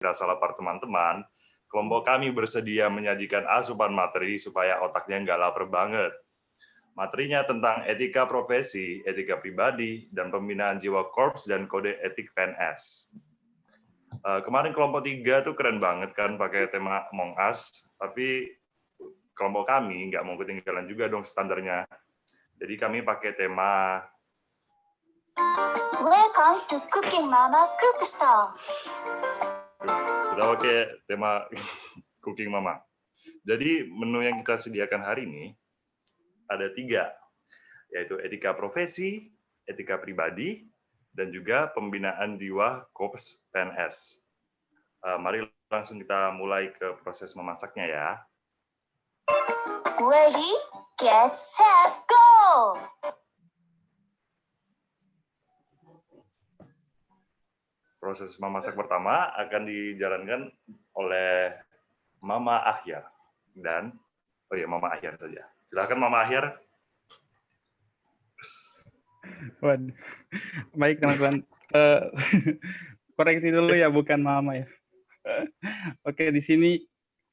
salah para teman-teman, kelompok kami bersedia menyajikan asupan materi supaya otaknya nggak lapar banget. Materinya tentang etika profesi, etika pribadi, dan pembinaan jiwa korps dan kode etik PNS. Kemarin kelompok 3 tuh keren banget kan pakai tema Among Us, tapi kelompok kami nggak mau ketinggalan juga dong standarnya. Jadi kami pakai tema Welcome to Cooking Mama Cookstore. Kita pakai tema Cooking Mama. Jadi menu yang kita sediakan hari ini ada 3, yaitu etika profesi, etika pribadi, dan juga pembinaan jiwa korps PNS. Mari langsung kita mulai ke proses memasaknya ya. Ready, get set, go! Proses memasak pertama akan dijalankan oleh Mama Ahyar dan Mama Ahyar saja. Silakan Mama Ahyar. Waduh. Baik teman-teman, koreksi dulu ya, bukan Mama ya. Oke, di sini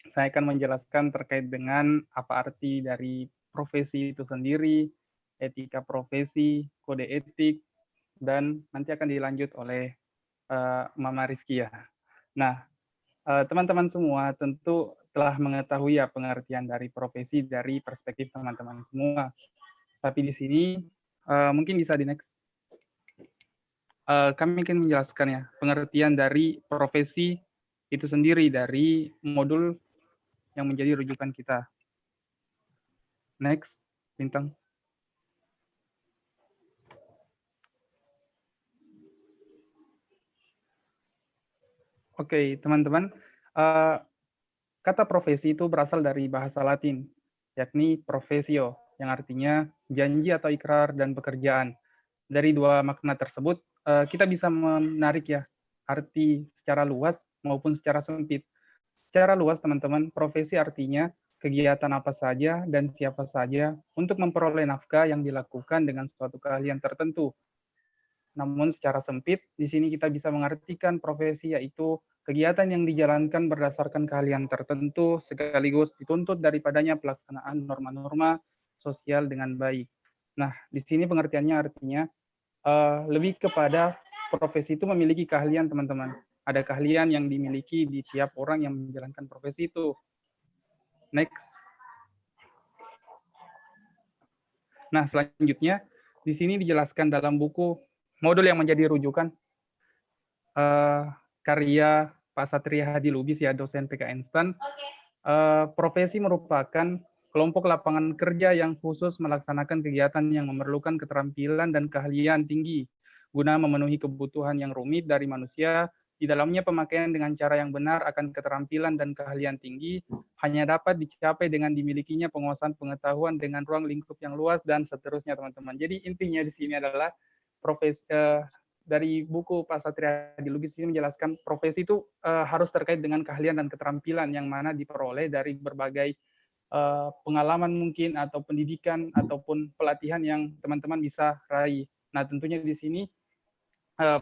saya akan menjelaskan terkait dengan apa arti dari profesi itu sendiri, etika profesi, kode etik, dan nanti akan dilanjut oleh Mama Rizky ya. Nah, teman-teman semua tentu telah mengetahui ya pengertian dari profesi dari perspektif teman-teman semua. Tapi di sini mungkin bisa di next. Kami akan menjelaskan ya pengertian dari profesi itu sendiri dari modul yang menjadi rujukan kita. Next, Bintang. Oke, teman-teman, kata profesi itu berasal dari bahasa Latin, yakni profesio, yang artinya janji atau ikrar dan pekerjaan. Dari dua makna tersebut, kita bisa menarik ya arti secara luas maupun secara sempit. Secara luas, teman-teman, profesi artinya kegiatan apa saja dan siapa saja untuk memperoleh nafkah yang dilakukan dengan suatu keahlian tertentu. Namun secara sempit, di sini kita bisa mengartikan profesi yaitu kegiatan yang dijalankan berdasarkan keahlian tertentu sekaligus dituntut daripadanya pelaksanaan norma-norma sosial dengan baik. Nah, di sini pengertiannya artinya lebih kepada profesi itu memiliki keahlian, teman-teman. Ada keahlian yang dimiliki di tiap orang yang menjalankan profesi itu. Next. Nah, selanjutnya di sini dijelaskan dalam buku modul yang menjadi rujukan karya Pak Satria Hadi Lubis ya, dosen PK Instan. Profesi merupakan kelompok lapangan kerja yang khusus melaksanakan kegiatan yang memerlukan keterampilan dan keahlian tinggi guna memenuhi kebutuhan yang rumit dari manusia. Di dalamnya pemakaian dengan cara yang benar akan keterampilan dan keahlian tinggi hanya dapat dicapai dengan dimilikinya penguasaan pengetahuan dengan ruang lingkup yang luas dan seterusnya, teman-teman. Jadi intinya di sini adalah profesi dari buku Pak Satria Hadi Lubis ini menjelaskan profesi itu harus terkait dengan keahlian dan keterampilan yang mana diperoleh dari berbagai pengalaman mungkin atau pendidikan ataupun pelatihan yang teman-teman bisa raih. Nah, tentunya di sini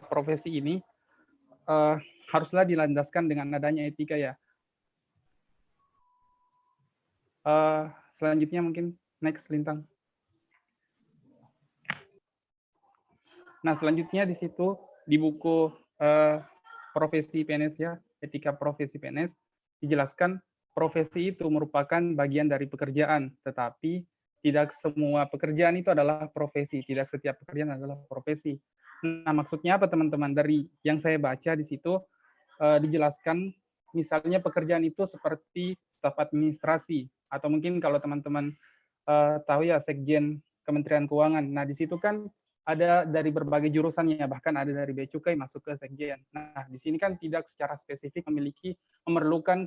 profesi ini haruslah dilandaskan dengan adanya etika ya. Selanjutnya mungkin next, Lintang. Nah, selanjutnya di situ di buku profesi PNS ya, etika profesi PNS, dijelaskan profesi itu merupakan bagian dari pekerjaan, tetapi tidak semua pekerjaan itu adalah profesi, tidak setiap pekerjaan adalah profesi. Nah, maksudnya apa teman-teman? Dari yang saya baca di situ dijelaskan misalnya pekerjaan itu seperti staf administrasi, atau mungkin kalau teman-teman tahu ya Sekjen Kementerian Keuangan. Nah, di situ kan ada dari berbagai jurusannya, bahkan ada dari Bea Cukai masuk ke Sekjen. Nah, di sini kan tidak secara spesifik memerlukan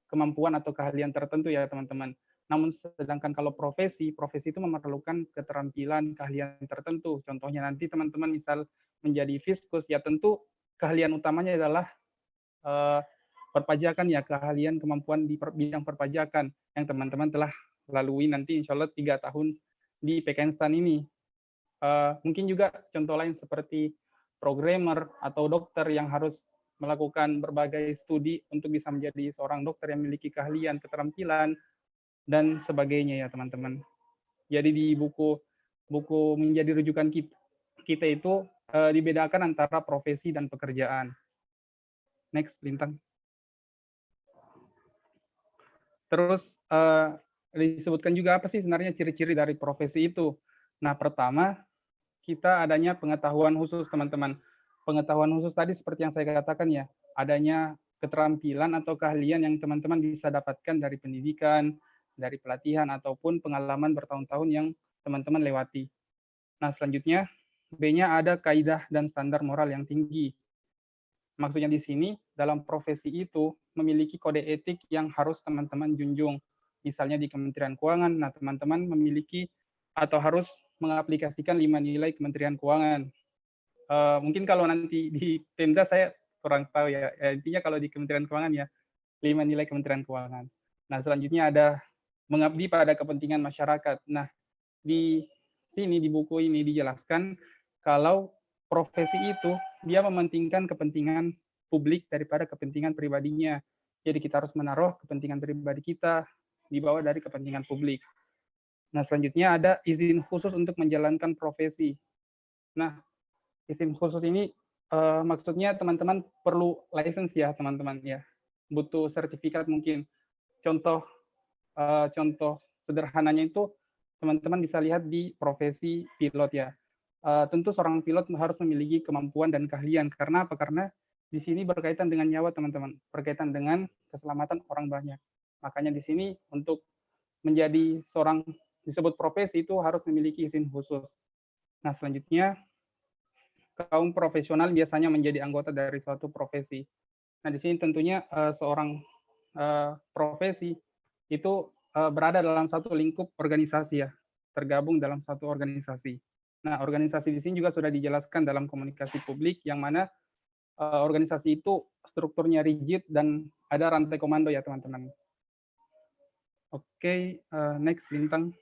kemampuan atau keahlian tertentu ya teman-teman. Namun sedangkan kalau profesi itu memerlukan keterampilan, keahlian tertentu. Contohnya nanti teman-teman misal menjadi fiskus, ya tentu keahlian utamanya adalah perpajakan ya, keahlian kemampuan di bidang perpajakan yang teman-teman telah lalui nanti insya Allah 3 tahun di PK Instan ini. Mungkin juga contoh lain seperti programmer atau dokter yang harus melakukan berbagai studi untuk bisa menjadi seorang dokter yang memiliki keahlian, keterampilan, dan sebagainya ya teman-teman. Jadi di buku menjadi rujukan kita itu dibedakan antara profesi dan pekerjaan. Next, Lintang. Terus disebutkan juga apa sih sebenarnya ciri-ciri dari profesi itu. Nah, pertama, kita adanya pengetahuan khusus, teman-teman. Pengetahuan khusus tadi seperti yang saya katakan ya, adanya keterampilan atau keahlian yang teman-teman bisa dapatkan dari pendidikan, dari pelatihan, ataupun pengalaman bertahun-tahun yang teman-teman lewati. Nah, selanjutnya, B-nya ada kaidah dan standar moral yang tinggi. Maksudnya di sini, dalam profesi itu memiliki kode etik yang harus teman-teman junjung. Misalnya di Kementerian Keuangan, nah teman-teman memiliki atau harus mengaplikasikan 5 nilai Kementerian Keuangan. Mungkin kalau nanti di Pemda saya kurang tahu ya. Intinya kalau di Kementerian Keuangan ya, 5 nilai Kementerian Keuangan. Nah, selanjutnya ada mengabdi pada kepentingan masyarakat. Nah, di sini di buku ini dijelaskan kalau profesi itu dia mementingkan kepentingan publik daripada kepentingan pribadinya. Jadi kita harus menaruh kepentingan pribadi kita di bawah dari kepentingan publik. Nah, selanjutnya ada izin khusus untuk menjalankan profesi. Nah, izin khusus ini maksudnya teman-teman perlu license ya, teman-teman ya. Butuh sertifikat mungkin. Contoh sederhananya itu teman-teman bisa lihat di profesi pilot ya. Tentu seorang pilot harus memiliki kemampuan dan keahlian. Karena apa? Karena di sini berkaitan dengan nyawa teman-teman, berkaitan dengan keselamatan orang banyak. Makanya di sini untuk menjadi seorang disebut profesi itu harus memiliki izin khusus. Nah, selanjutnya kaum profesional biasanya menjadi anggota dari suatu profesi. Nah, di sini tentunya seorang profesi itu berada dalam satu lingkup organisasi ya, tergabung dalam satu organisasi. Nah, organisasi di sini juga sudah dijelaskan dalam komunikasi publik yang mana organisasi itu strukturnya rigid dan ada rantai komando ya, teman-teman. Oke, next Lintang.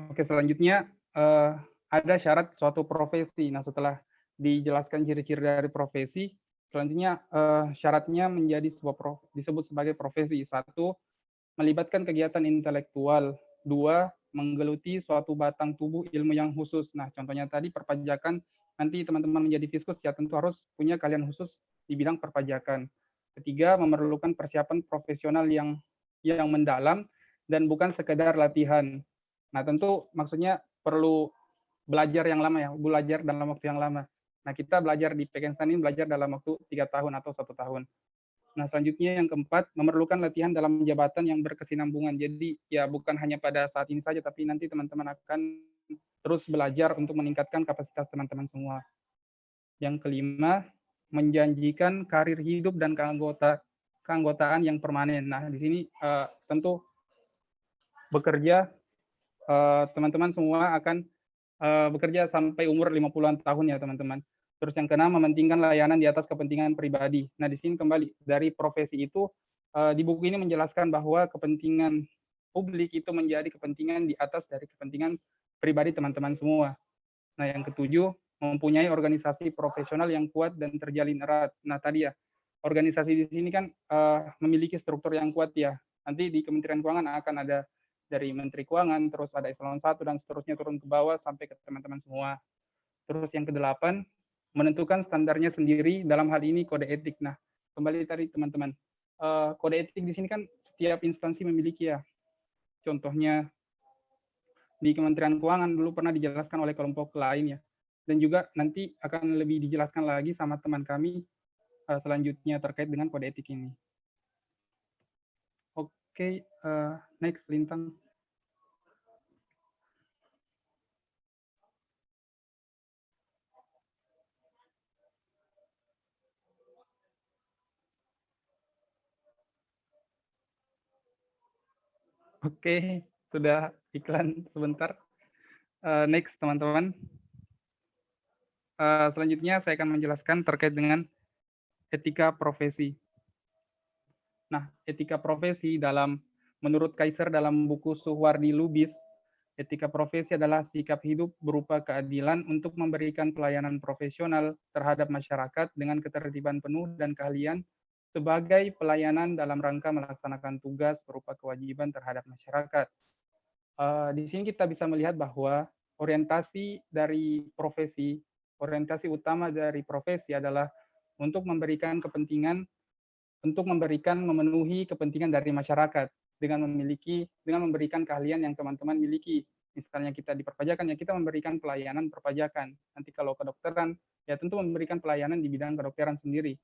Oke, selanjutnya ada syarat suatu profesi. Nah, setelah dijelaskan ciri-ciri dari profesi, selanjutnya syaratnya menjadi disebut sebagai profesi. 1, melibatkan kegiatan intelektual. 2, menggeluti suatu batang tubuh ilmu yang khusus. Nah, contohnya tadi perpajakan, nanti teman-teman menjadi fiskus ya tentu harus punya keahlian khusus di bidang perpajakan. 3, memerlukan persiapan profesional yang mendalam dan bukan sekedar latihan. Nah, tentu maksudnya perlu belajar yang lama ya, belajar dalam waktu yang lama. Nah, kita belajar di Pekenstan ini belajar dalam waktu 3 tahun atau 1 tahun. Nah, selanjutnya yang keempat, memerlukan latihan dalam jabatan yang berkesinambungan. Jadi ya bukan hanya pada saat ini saja, tapi nanti teman-teman akan terus belajar untuk meningkatkan kapasitas teman-teman semua. Yang kelima, menjanjikan karir hidup dan keanggotaan yang permanen. Nah, di sini tentu bekerja, teman-teman semua akan bekerja sampai umur 50-an tahun ya, teman-teman. Terus yang keenam, mementingkan layanan di atas kepentingan pribadi. Nah, di sini kembali dari profesi itu, di buku ini menjelaskan bahwa kepentingan publik itu menjadi kepentingan di atas dari kepentingan pribadi teman-teman semua. Nah, yang ketujuh, mempunyai organisasi profesional yang kuat dan terjalin erat. Nah, tadi ya, organisasi di sini kan memiliki struktur yang kuat ya. Nanti di Kementerian Keuangan akan ada dari Menteri Keuangan, terus ada eselon 1 dan seterusnya turun ke bawah sampai ke teman-teman semua. Terus yang kedelapan, menentukan standarnya sendiri dalam hal ini kode etik. Nah, kembali tadi teman-teman, kode etik di sini kan setiap instansi memiliki ya. Contohnya di Kementerian Keuangan dulu pernah dijelaskan oleh kelompok lain ya. Dan juga nanti akan lebih dijelaskan lagi sama teman kami selanjutnya terkait dengan kode etik ini. Oke, next Lintang. Oke, sudah iklan sebentar. Next, teman-teman. Selanjutnya saya akan menjelaskan terkait dengan etika profesi. Nah, etika profesi menurut Kaiser dalam buku Suhwardi Lubis, Etika profesi adalah sikap hidup berupa keadilan untuk memberikan pelayanan profesional terhadap masyarakat dengan ketertiban penuh dan keahlian sebagai pelayanan dalam rangka melaksanakan tugas berupa kewajiban terhadap masyarakat. Di sini kita bisa melihat bahwa orientasi utama dari profesi adalah untuk memberikan kepentingan, memenuhi kepentingan dari masyarakat dengan memberikan keahlian yang teman-teman miliki. Misalnya kita di perpajakan, ya kita memberikan pelayanan perpajakan. Nanti kalau kedokteran, ya tentu memberikan pelayanan di bidang kedokteran sendiri.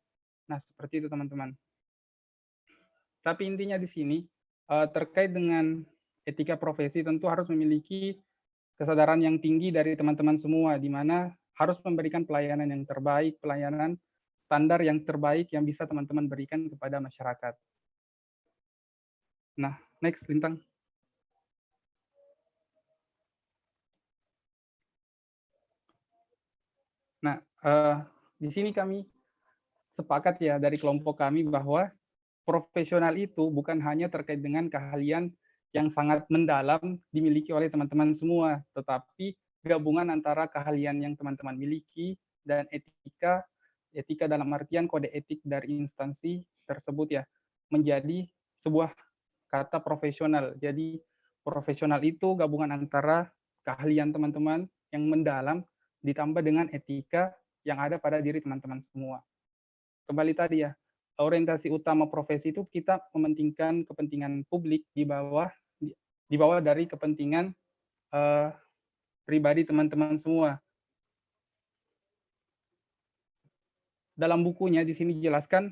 Nah, seperti itu teman-teman. Tapi intinya di sini, terkait dengan etika profesi tentu harus memiliki kesadaran yang tinggi dari teman-teman semua, di mana harus memberikan pelayanan yang terbaik, pelayanan standar yang terbaik yang bisa teman-teman berikan kepada masyarakat. Nah, next, Lintang. Nah, di sini kami sepakat ya dari kelompok kami bahwa profesional itu bukan hanya terkait dengan keahlian yang sangat mendalam dimiliki oleh teman-teman semua, tetapi gabungan antara keahlian yang teman-teman miliki dan etika dalam artian kode etik dari instansi tersebut ya, menjadi sebuah kata profesional. Jadi profesional itu gabungan antara keahlian teman-teman yang mendalam ditambah dengan etika yang ada pada diri teman-teman semua. Kembali tadi ya, orientasi utama profesi itu kita mementingkan kepentingan publik di bawah dari kepentingan pribadi teman-teman semua. Dalam bukunya di sini dijelaskan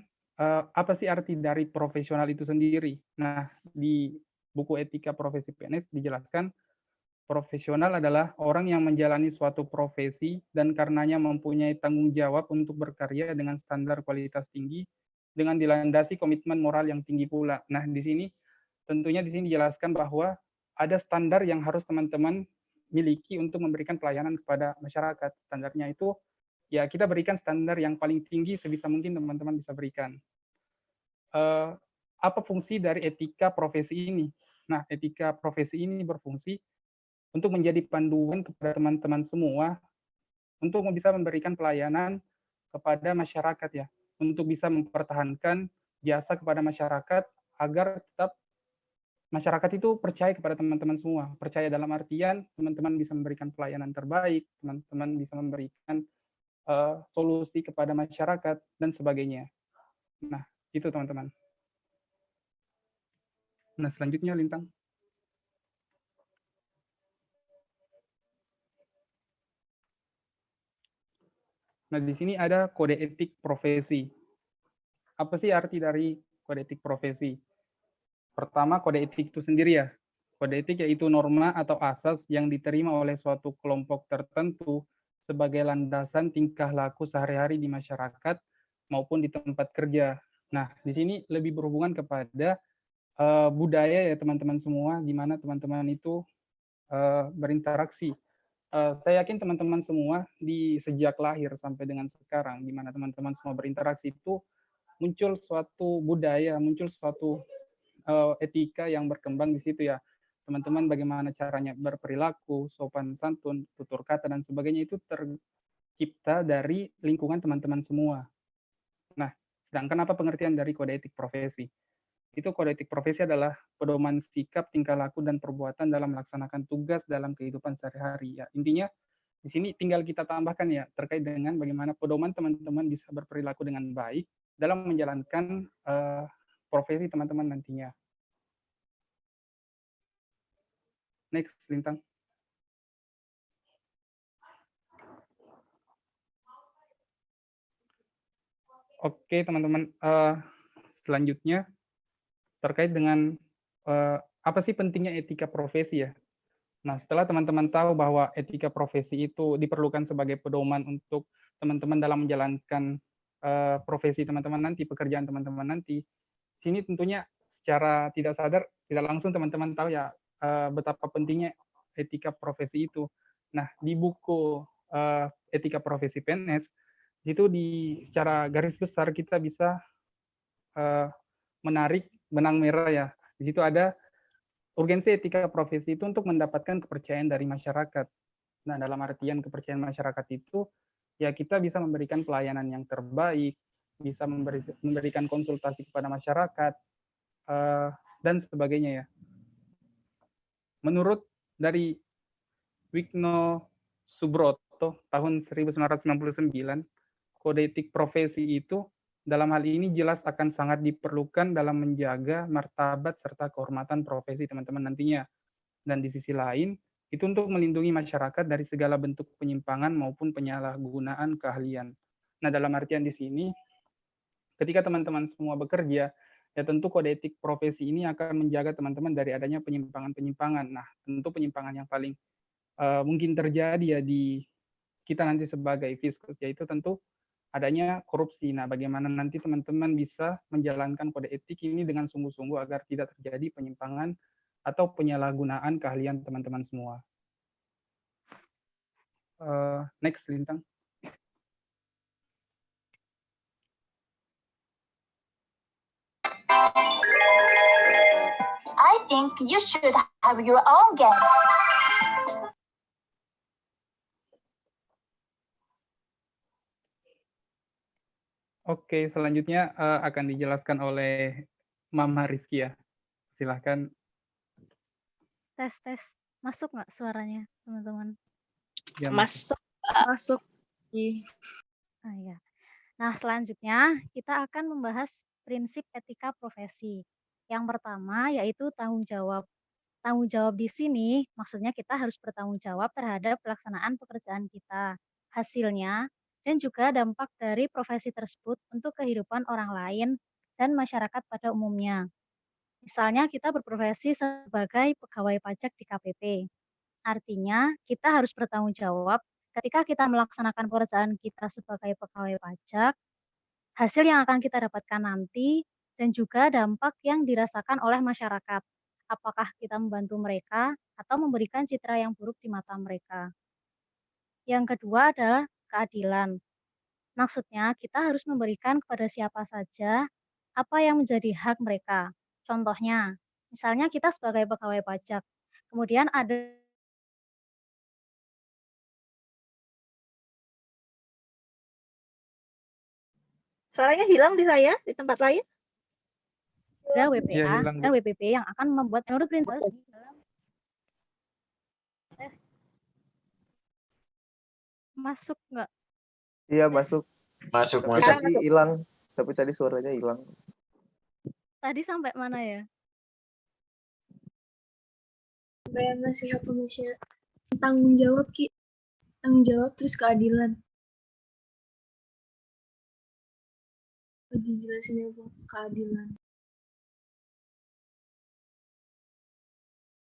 apa sih arti dari profesional itu sendiri. Nah, di buku Etika Profesi PNS dijelaskan profesional adalah orang yang menjalani suatu profesi dan karenanya mempunyai tanggung jawab untuk berkarya dengan standar kualitas tinggi dengan dilandasi komitmen moral yang tinggi pula. Nah, di sini tentunya di sini dijelaskan bahwa ada standar yang harus teman-teman miliki untuk memberikan pelayanan kepada masyarakat. Standarnya itu ya kita berikan standar yang paling tinggi sebisa mungkin teman-teman bisa berikan. Apa fungsi dari etika profesi ini? Nah, etika profesi ini berfungsi untuk menjadi panduan kepada teman-teman semua untuk bisa memberikan pelayanan kepada masyarakat ya, untuk bisa mempertahankan jasa kepada masyarakat agar tetap masyarakat itu percaya kepada teman-teman semua. Percaya dalam artian teman-teman bisa memberikan pelayanan terbaik, teman-teman bisa memberikan solusi kepada masyarakat dan sebagainya. Nah, itu teman-teman. Nah, selanjutnya Lintang. Nah, di sini ada kode etik profesi. Apa sih arti dari kode etik profesi? Pertama, kode etik itu sendiri ya. Kode etik yaitu norma atau asas yang diterima oleh suatu kelompok tertentu sebagai landasan tingkah laku sehari-hari di masyarakat maupun di tempat kerja. Nah, di sini lebih berhubungan kepada budaya ya teman-teman semua, di mana teman-teman itu berinteraksi. Saya yakin teman-teman semua di sejak lahir sampai dengan sekarang, di mana teman-teman semua berinteraksi itu muncul suatu budaya, muncul suatu etika yang berkembang di situ ya. Teman-teman bagaimana caranya berperilaku, sopan santun, tutur kata dan sebagainya itu tercipta dari lingkungan teman-teman semua. Nah, sedangkan apa pengertian dari kode etik profesi? Itu kode etik profesi adalah pedoman sikap, tingkah laku, dan perbuatan dalam melaksanakan tugas dalam kehidupan sehari-hari. Ya, intinya di sini tinggal kita tambahkan ya terkait dengan bagaimana pedoman teman-teman bisa berperilaku dengan baik dalam menjalankan profesi teman-teman nantinya. Next, Lintang. Oke, teman-teman. Selanjutnya terkait dengan apa sih pentingnya etika profesi ya? Nah, setelah teman-teman tahu bahwa etika profesi itu diperlukan sebagai pedoman untuk teman-teman dalam menjalankan profesi teman-teman nanti, pekerjaan teman-teman nanti, sini tentunya secara tidak sadar, tidak langsung teman-teman tahu ya betapa pentingnya etika profesi itu. Nah, di buku Etika Profesi PNS, itu secara garis besar kita bisa menarik benang merah ya. Di situ ada urgensi etika profesi itu untuk mendapatkan kepercayaan dari masyarakat. Nah, dalam artian kepercayaan masyarakat itu, ya kita bisa memberikan pelayanan yang terbaik, bisa memberikan konsultasi kepada masyarakat, dan sebagainya ya. Menurut dari Wigno Subroto tahun 1999, kode etik profesi itu dalam hal ini jelas akan sangat diperlukan dalam menjaga martabat serta kehormatan profesi teman-teman nantinya. Dan di sisi lain, itu untuk melindungi masyarakat dari segala bentuk penyimpangan maupun penyalahgunaan keahlian. Nah, dalam artian di sini, ketika teman-teman semua bekerja, ya tentu kode etik profesi ini akan menjaga teman-teman dari adanya penyimpangan-penyimpangan. Nah, tentu penyimpangan yang paling mungkin terjadi ya di kita nanti sebagai fiskus, yaitu tentu adanya korupsi. Nah, bagaimana nanti teman-teman bisa menjalankan kode etik ini dengan sungguh-sungguh agar tidak terjadi penyimpangan atau penyalahgunaan keahlian teman-teman semua. Next, Lintang. I think you should have your own game. Oke, selanjutnya akan dijelaskan oleh Mama Rizky ya. Silahkan. Tes. Masuk nggak suaranya, teman-teman? Ya, Masuk. Ya. Nah, selanjutnya kita akan membahas prinsip etika profesi. Yang pertama yaitu tanggung jawab. Tanggung jawab di sini maksudnya kita harus bertanggung jawab terhadap pelaksanaan pekerjaan kita, hasilnya, dan juga dampak dari profesi tersebut untuk kehidupan orang lain dan masyarakat pada umumnya. Misalnya kita berprofesi sebagai pegawai pajak di KPP. Artinya kita harus bertanggung jawab ketika kita melaksanakan pekerjaan kita sebagai pegawai pajak, hasil yang akan kita dapatkan nanti, dan juga dampak yang dirasakan oleh masyarakat. Apakah kita membantu mereka atau memberikan citra yang buruk di mata mereka. Yang kedua adalah keadilan. Maksudnya kita harus memberikan kepada siapa saja apa yang menjadi hak mereka. Contohnya, misalnya kita sebagai pegawai pajak, kemudian ada Suaranya hilang di saya, di tempat lain. WPA hilang, dan WPP yang akan membuat menurut prinsip harus dalam tes. Masuk nggak? Iya, masuk. Tapi tadi hilang. Tapi tadi suaranya hilang. Tadi sampai mana ya? Sampai nasihat manusia. Tanggung jawab, Ki. Tanggung jawab terus keadilan. Dijelasin ya, Bu, keadilan.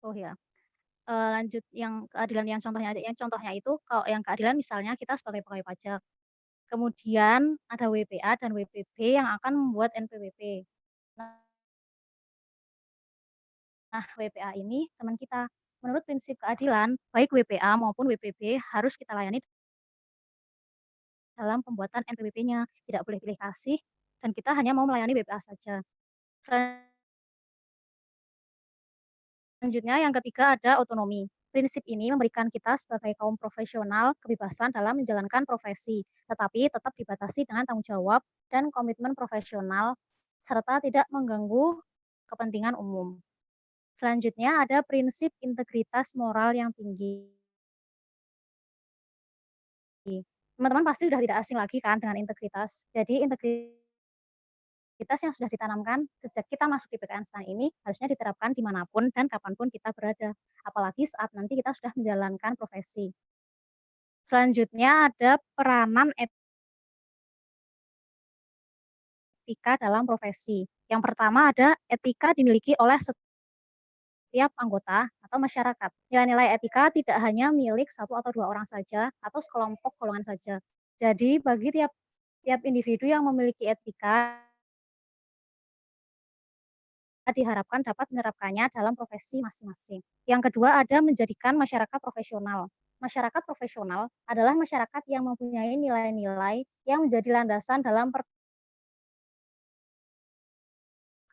Oh ya. Lanjut yang keadilan yang contohnya aja. Yang contohnya itu kalau yang keadilan misalnya kita sebagai pegawai pajak. Kemudian ada WPA dan WPB yang akan membuat NPWP. Nah, WPA ini teman kita. Menurut prinsip keadilan, baik WPA maupun WPB harus kita layani dalam pembuatan NPWP-nya. Tidak boleh pilih kasih dan kita hanya mau melayani WPA saja. Selanjutnya yang ketiga ada otonomi. Prinsip ini memberikan kita sebagai kaum profesional kebebasan dalam menjalankan profesi, tetapi tetap dibatasi dengan tanggung jawab dan komitmen profesional, serta tidak mengganggu kepentingan umum. Selanjutnya ada prinsip integritas moral yang tinggi. Teman-teman pasti sudah tidak asing lagi kan dengan integritas. Jadi integritas yang sudah ditanamkan sejak kita masuk di PKN ini harusnya diterapkan dimanapun dan kapanpun kita berada. Apalagi saat nanti kita sudah menjalankan profesi. Selanjutnya ada peranan etika dalam profesi. Yang pertama ada etika dimiliki oleh setiap anggota atau masyarakat. Nilai-nilai etika tidak hanya milik satu atau dua orang saja atau sekelompok golongan saja. Jadi bagi tiap individu yang memiliki etika diharapkan dapat menerapkannya dalam profesi masing-masing. Yang kedua ada menjadikan masyarakat profesional. Masyarakat profesional adalah masyarakat yang mempunyai nilai-nilai yang menjadi landasan dalam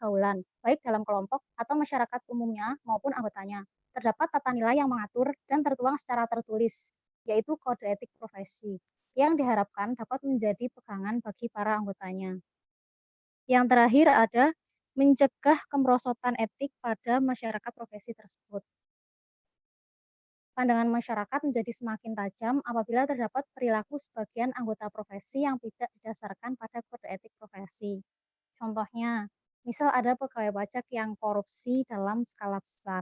pergaulan, baik dalam kelompok atau masyarakat umumnya maupun anggotanya. Terdapat tata nilai yang mengatur dan tertuang secara tertulis, yaitu kode etik profesi, yang diharapkan dapat menjadi pegangan bagi para anggotanya. Yang terakhir ada mencegah kemerosotan etik pada masyarakat profesi tersebut. Pandangan masyarakat menjadi semakin tajam apabila terdapat perilaku sebagian anggota profesi yang tidak didasarkan pada kode etik profesi. Contohnya, misal ada pegawai pajak yang korupsi dalam skala besar.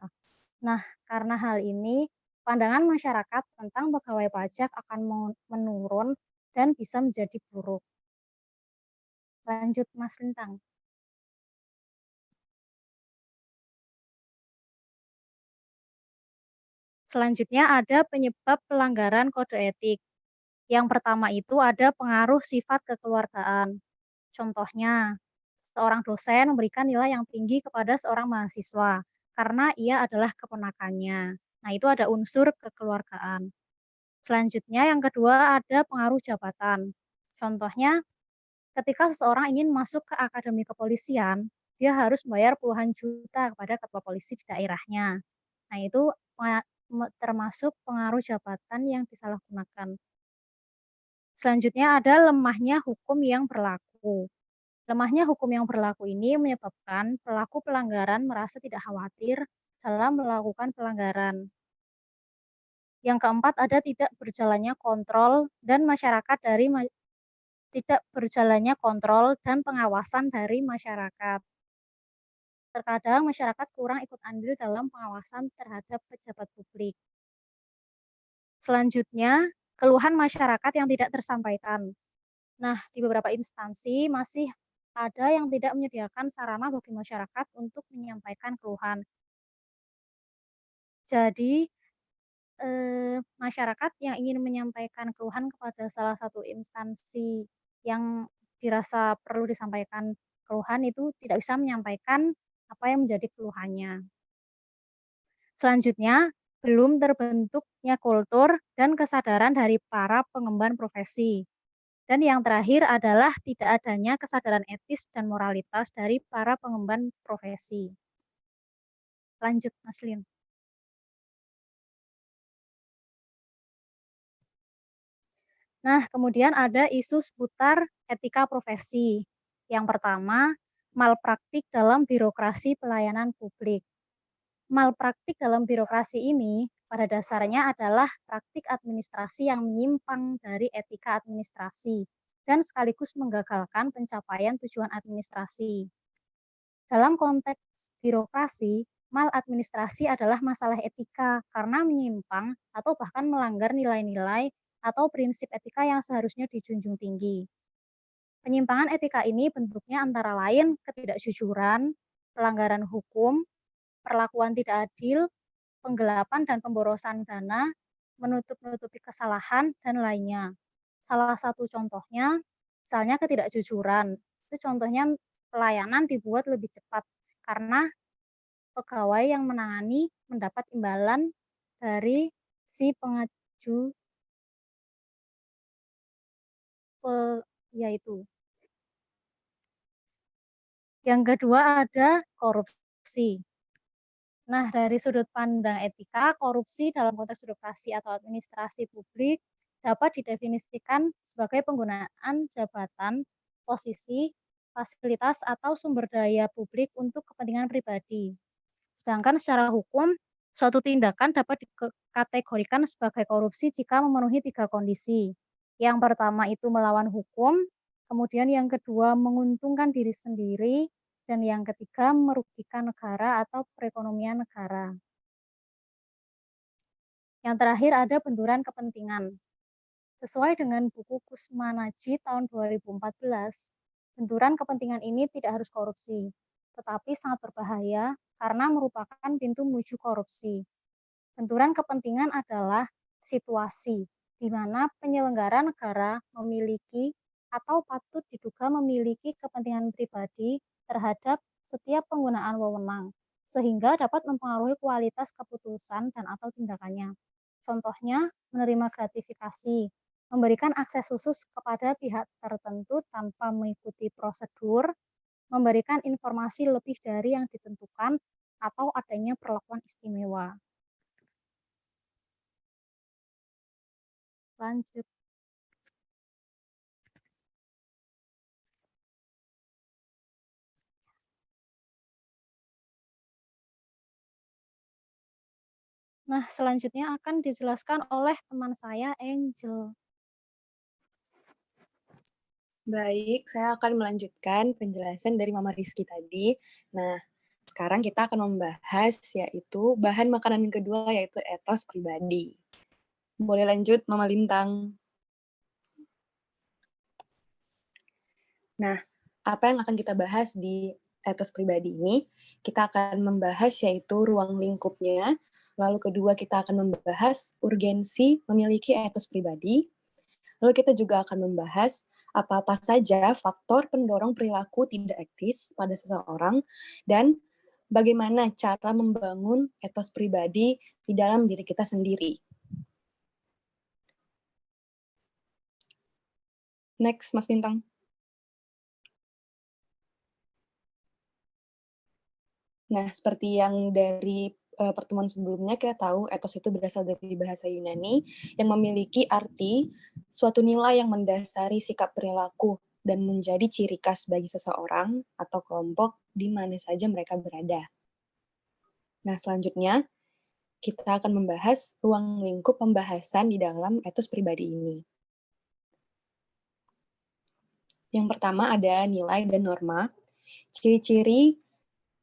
Nah, karena hal ini, pandangan masyarakat tentang pegawai pajak akan menurun dan bisa menjadi buruk. Lanjut, Mas Lintang. Selanjutnya ada penyebab pelanggaran kode etik. Yang pertama itu ada pengaruh sifat kekeluargaan. Contohnya, seorang dosen memberikan nilai yang tinggi kepada seorang mahasiswa karena ia adalah keponakannya. Nah, itu ada unsur kekeluargaan. Selanjutnya yang kedua ada pengaruh jabatan. Contohnya, ketika seseorang ingin masuk ke akademi kepolisian, dia harus membayar puluhan juta kepada ketua polisi di daerahnya. Nah, itu termasuk pengaruh jabatan yang disalahgunakan. Selanjutnya ada lemahnya hukum yang berlaku. Lemahnya hukum yang berlaku ini menyebabkan pelaku pelanggaran merasa tidak khawatir dalam melakukan pelanggaran. Yang keempat ada tidak berjalannya kontrol dan tidak berjalannya kontrol dan pengawasan dari masyarakat. Terkadang masyarakat kurang ikut andil dalam pengawasan terhadap pejabat publik. Selanjutnya, keluhan masyarakat yang tidak tersampaikan. Nah, di beberapa instansi masih ada yang tidak menyediakan sarana bagi masyarakat untuk menyampaikan keluhan. Jadi, masyarakat yang ingin menyampaikan keluhan kepada salah satu instansi yang dirasa perlu disampaikan keluhan itu tidak bisa menyampaikan apa yang menjadi keluhannya. Selanjutnya, belum terbentuknya kultur dan kesadaran dari para pengemban profesi. Dan yang terakhir adalah tidak adanya kesadaran etis dan moralitas dari para pengemban profesi. Lanjut, Mas Lin. Nah, kemudian ada isu seputar etika profesi. Yang pertama, malpraktik dalam birokrasi pelayanan publik. Malpraktik dalam birokrasi ini pada dasarnya adalah praktik administrasi yang menyimpang dari etika administrasi dan sekaligus menggagalkan pencapaian tujuan administrasi. Dalam konteks birokrasi, maladministrasi adalah masalah etika karena menyimpang atau bahkan melanggar nilai-nilai atau prinsip etika yang seharusnya dijunjung tinggi. Penyimpangan etika ini bentuknya antara lain ketidakjujuran, pelanggaran hukum, perlakuan tidak adil, penggelapan dan pemborosan dana, menutup-nutupi kesalahan, dan lainnya. Salah satu contohnya, misalnya ketidakjujuran. Itu contohnya pelayanan dibuat lebih cepat karena pegawai yang menangani mendapat imbalan dari si pengaju yaitu. Yang kedua ada korupsi. Nah, dari sudut pandang etika, korupsi dalam konteks birokrasi atau administrasi publik dapat didefinisikan sebagai penggunaan jabatan, posisi, fasilitas, atau sumber daya publik untuk kepentingan pribadi. Sedangkan secara hukum, suatu tindakan dapat dikategorikan sebagai korupsi jika memenuhi 3 kondisi. Yang pertama itu melawan hukum, kemudian yang kedua menguntungkan diri sendiri, dan yang ketiga merugikan negara atau perekonomian negara. Yang terakhir ada benturan kepentingan. Sesuai dengan buku Kusmanaji tahun 2014, benturan kepentingan ini tidak harus korupsi, tetapi sangat berbahaya karena merupakan pintu menuju korupsi. Benturan kepentingan adalah situasi di mana penyelenggara negara memiliki atau patut diduga memiliki kepentingan pribadi terhadap setiap penggunaan wewenang, sehingga dapat mempengaruhi kualitas keputusan dan atau tindakannya. Contohnya, menerima gratifikasi, memberikan akses khusus kepada pihak tertentu tanpa mengikuti prosedur, memberikan informasi lebih dari yang ditentukan atau adanya perlakuan istimewa. Lanjut. Nah, selanjutnya akan dijelaskan oleh teman saya, Angel. Baik, saya akan melanjutkan penjelasan dari Mama Rizky tadi. Nah, sekarang kita akan membahas yaitu bahan makanan yang kedua yaitu etos pribadi. Boleh lanjut, Mama Lintang. Nah, apa yang akan kita bahas di etos pribadi ini? Kita akan membahas yaitu ruang lingkupnya, lalu kedua kita akan membahas urgensi memiliki etos pribadi, lalu kita juga akan membahas apa-apa saja faktor pendorong perilaku tidak etis pada seseorang, dan bagaimana cara membangun etos pribadi di dalam diri kita sendiri. Next, Mas Lintang. Nah, seperti yang dari pertemuan sebelumnya kita tahu etos itu berasal dari bahasa Yunani yang memiliki arti suatu nilai yang mendasari sikap perilaku dan menjadi ciri khas bagi seseorang atau kelompok di mana saja mereka berada. Nah, selanjutnya kita akan membahas ruang lingkup pembahasan di dalam etos pribadi ini. Yang pertama ada nilai dan norma. Ciri-ciri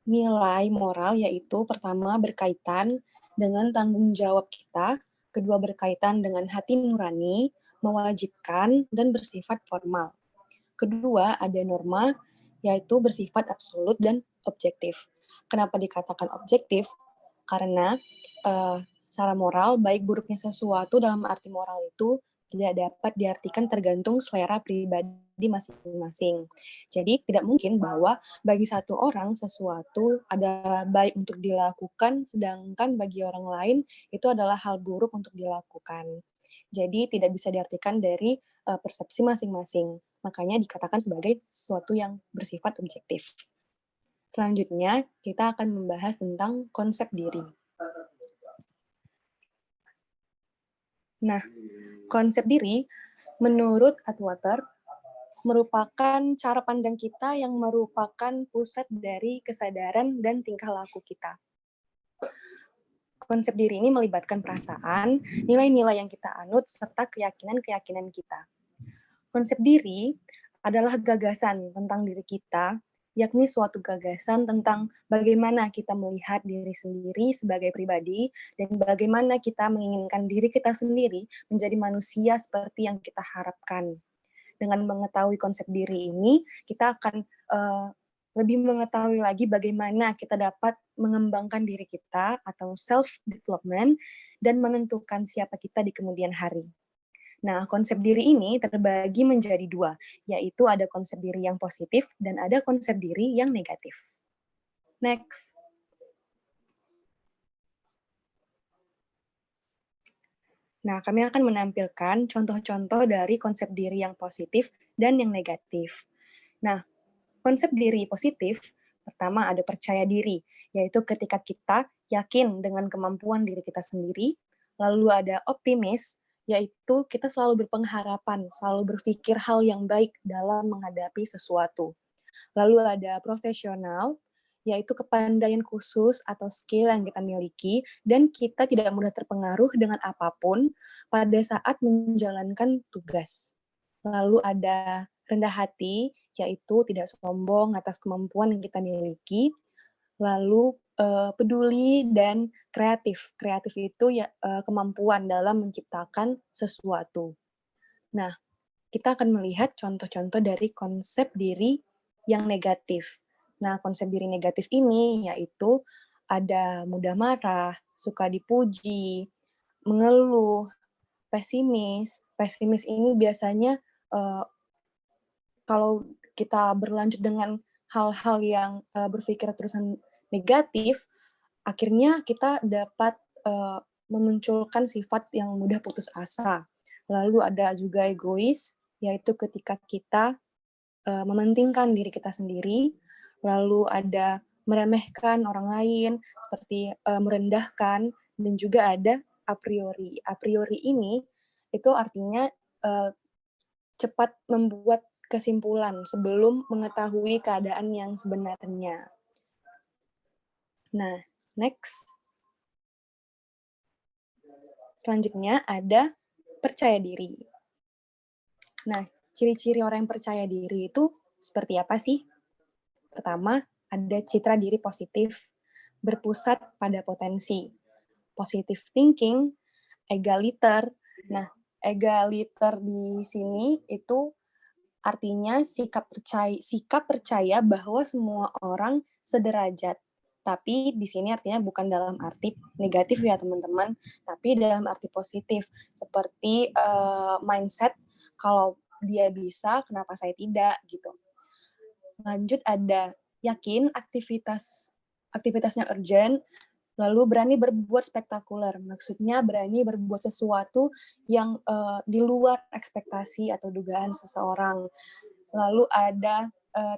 nilai moral yaitu pertama berkaitan dengan tanggung jawab kita, kedua berkaitan dengan hati nurani, mewajibkan, dan bersifat formal. Kedua ada norma yaitu bersifat absolut dan objektif. Kenapa dikatakan objektif? Karena secara moral, baik buruknya sesuatu dalam arti moral itu tidak dapat diartikan tergantung selera pribadi masing-masing. Jadi tidak mungkin bahwa bagi satu orang sesuatu adalah baik untuk dilakukan, sedangkan bagi orang lain itu adalah hal buruk untuk dilakukan. Jadi tidak bisa diartikan dari persepsi masing-masing. Makanya dikatakan sebagai sesuatu yang bersifat objektif. Selanjutnya, kita akan membahas tentang konsep diri. Nah, konsep diri menurut Atwater merupakan cara pandang kita yang merupakan pusat dari kesadaran dan tingkah laku kita. Konsep diri ini melibatkan perasaan, nilai-nilai yang kita anut, serta keyakinan-keyakinan kita. Konsep diri adalah gagasan tentang diri kita, yakni suatu gagasan tentang bagaimana kita melihat diri sendiri sebagai pribadi dan bagaimana kita menginginkan diri kita sendiri menjadi manusia seperti yang kita harapkan. Dengan mengetahui konsep diri ini, kita akan lebih mengetahui lagi bagaimana kita dapat mengembangkan diri kita atau self-development dan menentukan siapa kita di kemudian hari. Nah, konsep diri ini terbagi menjadi dua, yaitu ada konsep diri yang positif dan ada konsep diri yang negatif. Next. Nah, kami akan menampilkan contoh-contoh dari konsep diri yang positif dan yang negatif. Nah, konsep diri positif, pertama ada percaya diri, yaitu ketika kita yakin dengan kemampuan diri kita sendiri, lalu ada optimis, yaitu kita selalu berpengharapan, selalu berpikir hal yang baik dalam menghadapi sesuatu. Lalu ada profesional, yaitu kepandaian khusus atau skill yang kita miliki, dan kita tidak mudah terpengaruh dengan apapun pada saat menjalankan tugas. Lalu ada rendah hati, yaitu tidak sombong atas kemampuan yang kita miliki. Lalu peduli dan kreatif. Kreatif itu ya kemampuan dalam menciptakan sesuatu. Nah, kita akan melihat contoh-contoh dari konsep diri yang negatif. Nah, konsep diri negatif ini yaitu ada mudah marah, suka dipuji, mengeluh, pesimis. Pesimis ini biasanya kalau kita berlanjut dengan hal-hal yang berpikir terusan negatif, akhirnya kita dapat memunculkan sifat yang mudah putus asa. Lalu ada juga egois, yaitu ketika kita mementingkan diri kita sendiri. lalu ada meremehkan orang lain, seperti merendahkan, dan juga ada a priori. A priori ini itu artinya cepat membuat kesimpulan sebelum mengetahui keadaan yang sebenarnya. Nah, next. Selanjutnya ada percaya diri. Nah, ciri-ciri orang yang percaya diri itu seperti apa sih? Pertama, ada citra diri positif, berpusat pada potensi. Positive thinking, egaliter. Nah, egaliter di sini itu artinya sikap percaya bahwa semua orang sederajat. Tapi di sini artinya bukan dalam arti negatif ya teman-teman, tapi dalam arti positif. Seperti mindset, kalau dia bisa, kenapa saya tidak, gitu. Lanjut ada yakin aktivitasnya urgent, lalu berani berbuat spektakuler. Maksudnya berani berbuat sesuatu yang di luar ekspektasi atau dugaan seseorang. Lalu ada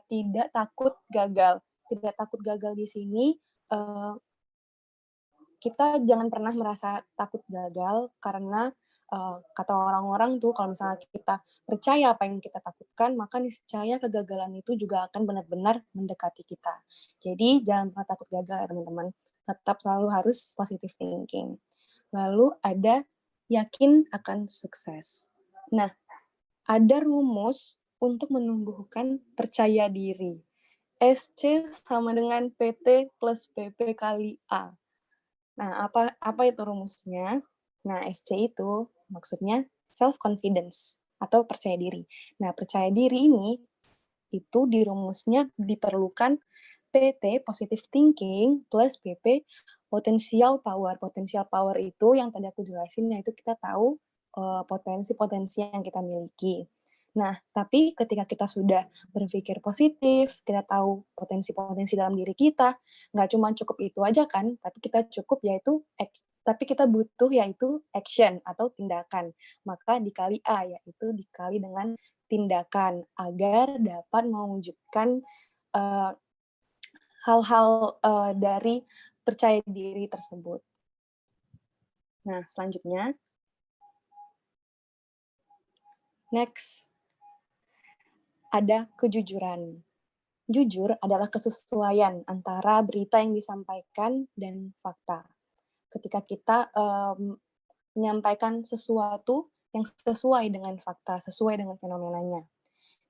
tidak takut gagal. Tidak takut gagal di sini, kita jangan pernah merasa takut gagal, karena kata orang-orang tuh kalau misalnya kita percaya apa yang kita takutkan, maka niscaya kegagalan itu juga akan benar-benar mendekati kita. Jadi jangan pernah takut gagal, teman-teman. Tetap selalu harus positive thinking. Lalu ada yakin akan sukses. Nah, ada rumus untuk menumbuhkan percaya diri. SC sama dengan PT plus PP kali A. Nah, apa itu rumusnya? Nah, SC itu maksudnya self-confidence atau percaya diri. Nah, percaya diri ini itu di rumusnya diperlukan PT, positive thinking, plus PP, potential power. Potential power itu yang tadi aku jelasin, yaitu kita tahu potensi-potensi yang kita miliki. Nah, tapi ketika kita sudah berpikir positif, kita tahu potensi-potensi dalam diri kita, nggak cuma cukup itu aja kan, tapi kita butuh yaitu action atau tindakan. Maka dikali A, yaitu dikali dengan tindakan, agar dapat mewujudkan hal-hal dari percaya diri tersebut. Nah, selanjutnya. Next. Ada kejujuran. Jujur adalah kesesuaian antara berita yang disampaikan dan fakta. Ketika kita menyampaikan sesuatu yang sesuai dengan fakta, sesuai dengan fenomenanya.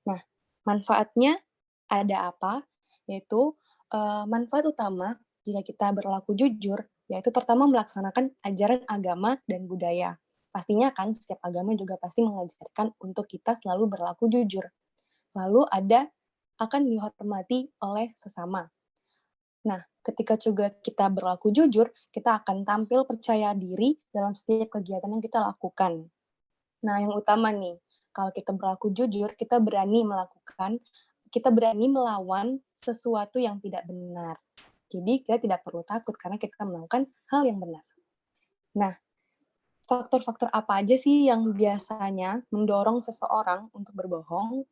Nah, manfaatnya ada apa? Yaitu manfaat utama jika kita berlaku jujur, yaitu pertama melaksanakan ajaran agama dan budaya. Pastinya kan setiap agama juga pasti mengajarkan untuk kita selalu berlaku jujur. Lalu akan dihormati oleh sesama. Nah, ketika juga kita berlaku jujur, kita akan tampil percaya diri dalam setiap kegiatan yang kita lakukan. Nah, yang utama nih, kalau kita berlaku jujur, kita berani melawan sesuatu yang tidak benar. Jadi, kita tidak perlu takut karena kita melakukan hal yang benar. Nah, faktor-faktor apa aja sih yang biasanya mendorong seseorang untuk berbohong?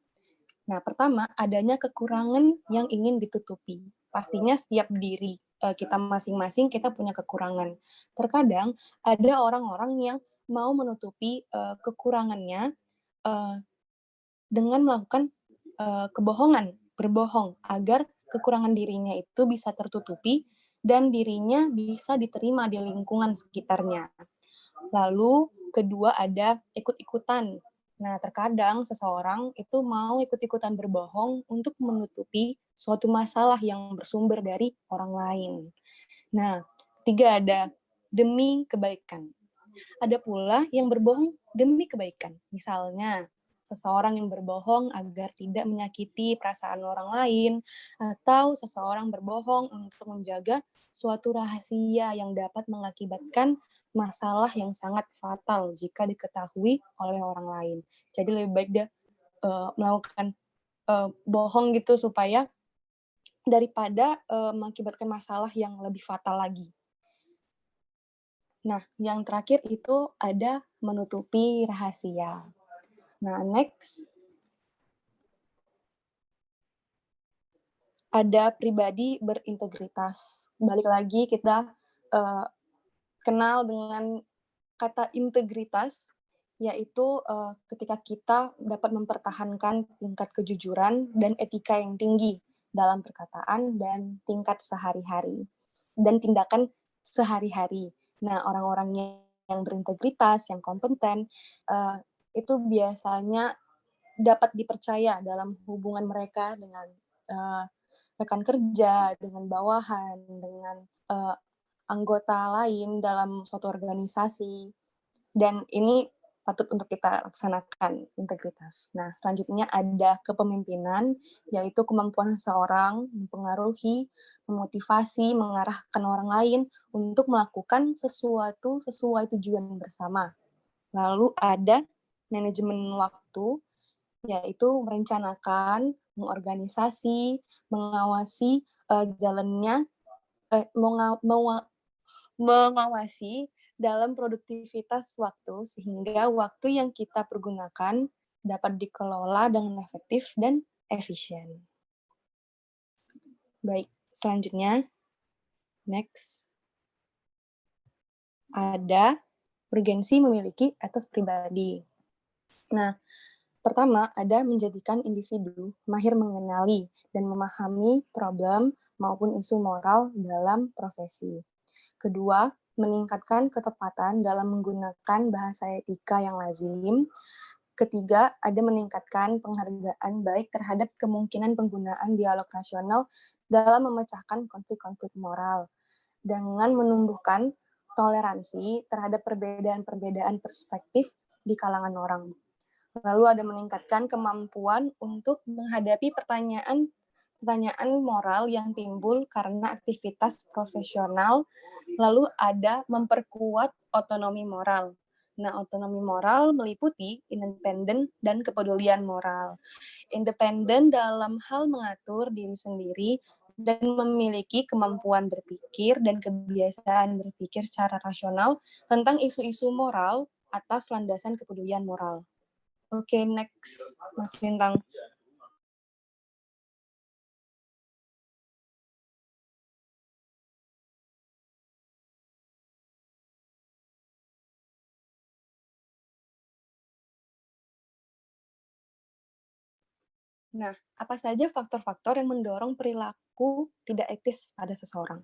Nah, pertama, adanya kekurangan yang ingin ditutupi. Pastinya setiap diri kita masing-masing kita punya kekurangan. Terkadang ada orang-orang yang mau menutupi kekurangannya dengan melakukan kebohongan, berbohong, agar kekurangan dirinya itu bisa tertutupi dan dirinya bisa diterima di lingkungan sekitarnya. Lalu, kedua ada ikut-ikutan. Nah, terkadang seseorang itu mau ikut-ikutan berbohong untuk menutupi suatu masalah yang bersumber dari orang lain. Nah, ketiga ada demi kebaikan. Ada pula yang berbohong demi kebaikan. Misalnya, seseorang yang berbohong agar tidak menyakiti perasaan orang lain, atau seseorang berbohong untuk menjaga suatu rahasia yang dapat mengakibatkan masalah yang sangat fatal jika diketahui oleh orang lain. Jadi lebih baik dia melakukan bohong gitu supaya daripada mengakibatkan masalah yang lebih fatal lagi. Nah, yang terakhir itu ada menutupi rahasia. Nah, next. ada pribadi berintegritas. Balik lagi kita kenal dengan kata integritas, yaitu ketika kita dapat mempertahankan tingkat kejujuran dan etika yang tinggi dalam perkataan dan tingkat sehari-hari dan tindakan sehari-hari. Nah, orang-orang yang berintegritas, yang kompeten, itu biasanya dapat dipercaya dalam hubungan mereka dengan rekan kerja, dengan bawahan, dengan anggota lain dalam suatu organisasi. Dan ini patut untuk kita laksanakan, integritas. Nah, selanjutnya ada kepemimpinan, yaitu kemampuan seseorang mempengaruhi, memotivasi, mengarahkan orang lain untuk melakukan sesuatu sesuai tujuan bersama. Lalu ada manajemen waktu, yaitu merencanakan, mengorganisasi, mengawasi jalannya, mengawasi dalam produktivitas waktu sehingga waktu yang kita pergunakan dapat dikelola dengan efektif dan efisien. Baik, selanjutnya, next. Ada urgensi memiliki etos pribadi. Nah, pertama, ada menjadikan individu mahir mengenali dan memahami problem maupun isu moral dalam profesi. Kedua, meningkatkan ketepatan dalam menggunakan bahasa etika yang lazim. Ketiga, ada meningkatkan penghargaan baik terhadap kemungkinan penggunaan dialog rasional dalam memecahkan konflik-konflik moral, dengan menumbuhkan toleransi terhadap perbedaan-perbedaan perspektif di kalangan orang. Lalu ada meningkatkan kemampuan untuk menghadapi pertanyaan moral yang timbul karena aktivitas profesional. Lalu ada memperkuat otonomi moral. Nah, otonomi moral meliputi independen dan kepedulian moral. Independen dalam hal mengatur diri sendiri dan memiliki kemampuan berpikir dan kebiasaan berpikir secara rasional tentang isu-isu moral atas landasan kepedulian moral. Oke, next, Mas Lintang. Nah, apa saja faktor-faktor yang mendorong perilaku tidak etis pada seseorang?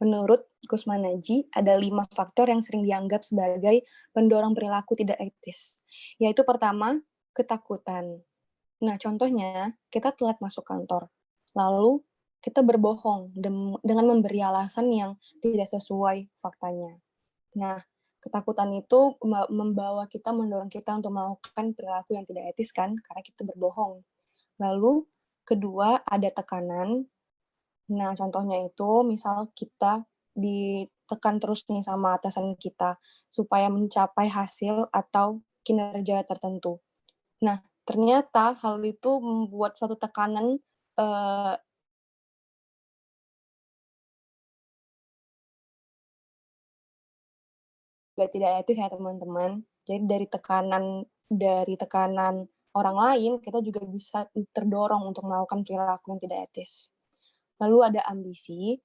Menurut Kusman Naji, ada 5 faktor yang sering dianggap sebagai pendorong perilaku tidak etis. Yaitu pertama, ketakutan. Nah, contohnya, kita telat masuk kantor. Lalu, kita berbohong dengan memberi alasan yang tidak sesuai faktanya. Nah, ketakutan itu mendorong kita untuk melakukan perilaku yang tidak etis kan, karena kita berbohong. Lalu, kedua, ada tekanan. Nah, contohnya itu, misal kita ditekan terus nih sama atasan kita, supaya mencapai hasil atau kinerja tertentu. Nah, ternyata hal itu membuat suatu tekanan tidak etis ya teman-teman. Jadi dari tekanan orang lain, kita juga bisa terdorong untuk melakukan perilaku yang tidak etis. Lalu ada ambisi.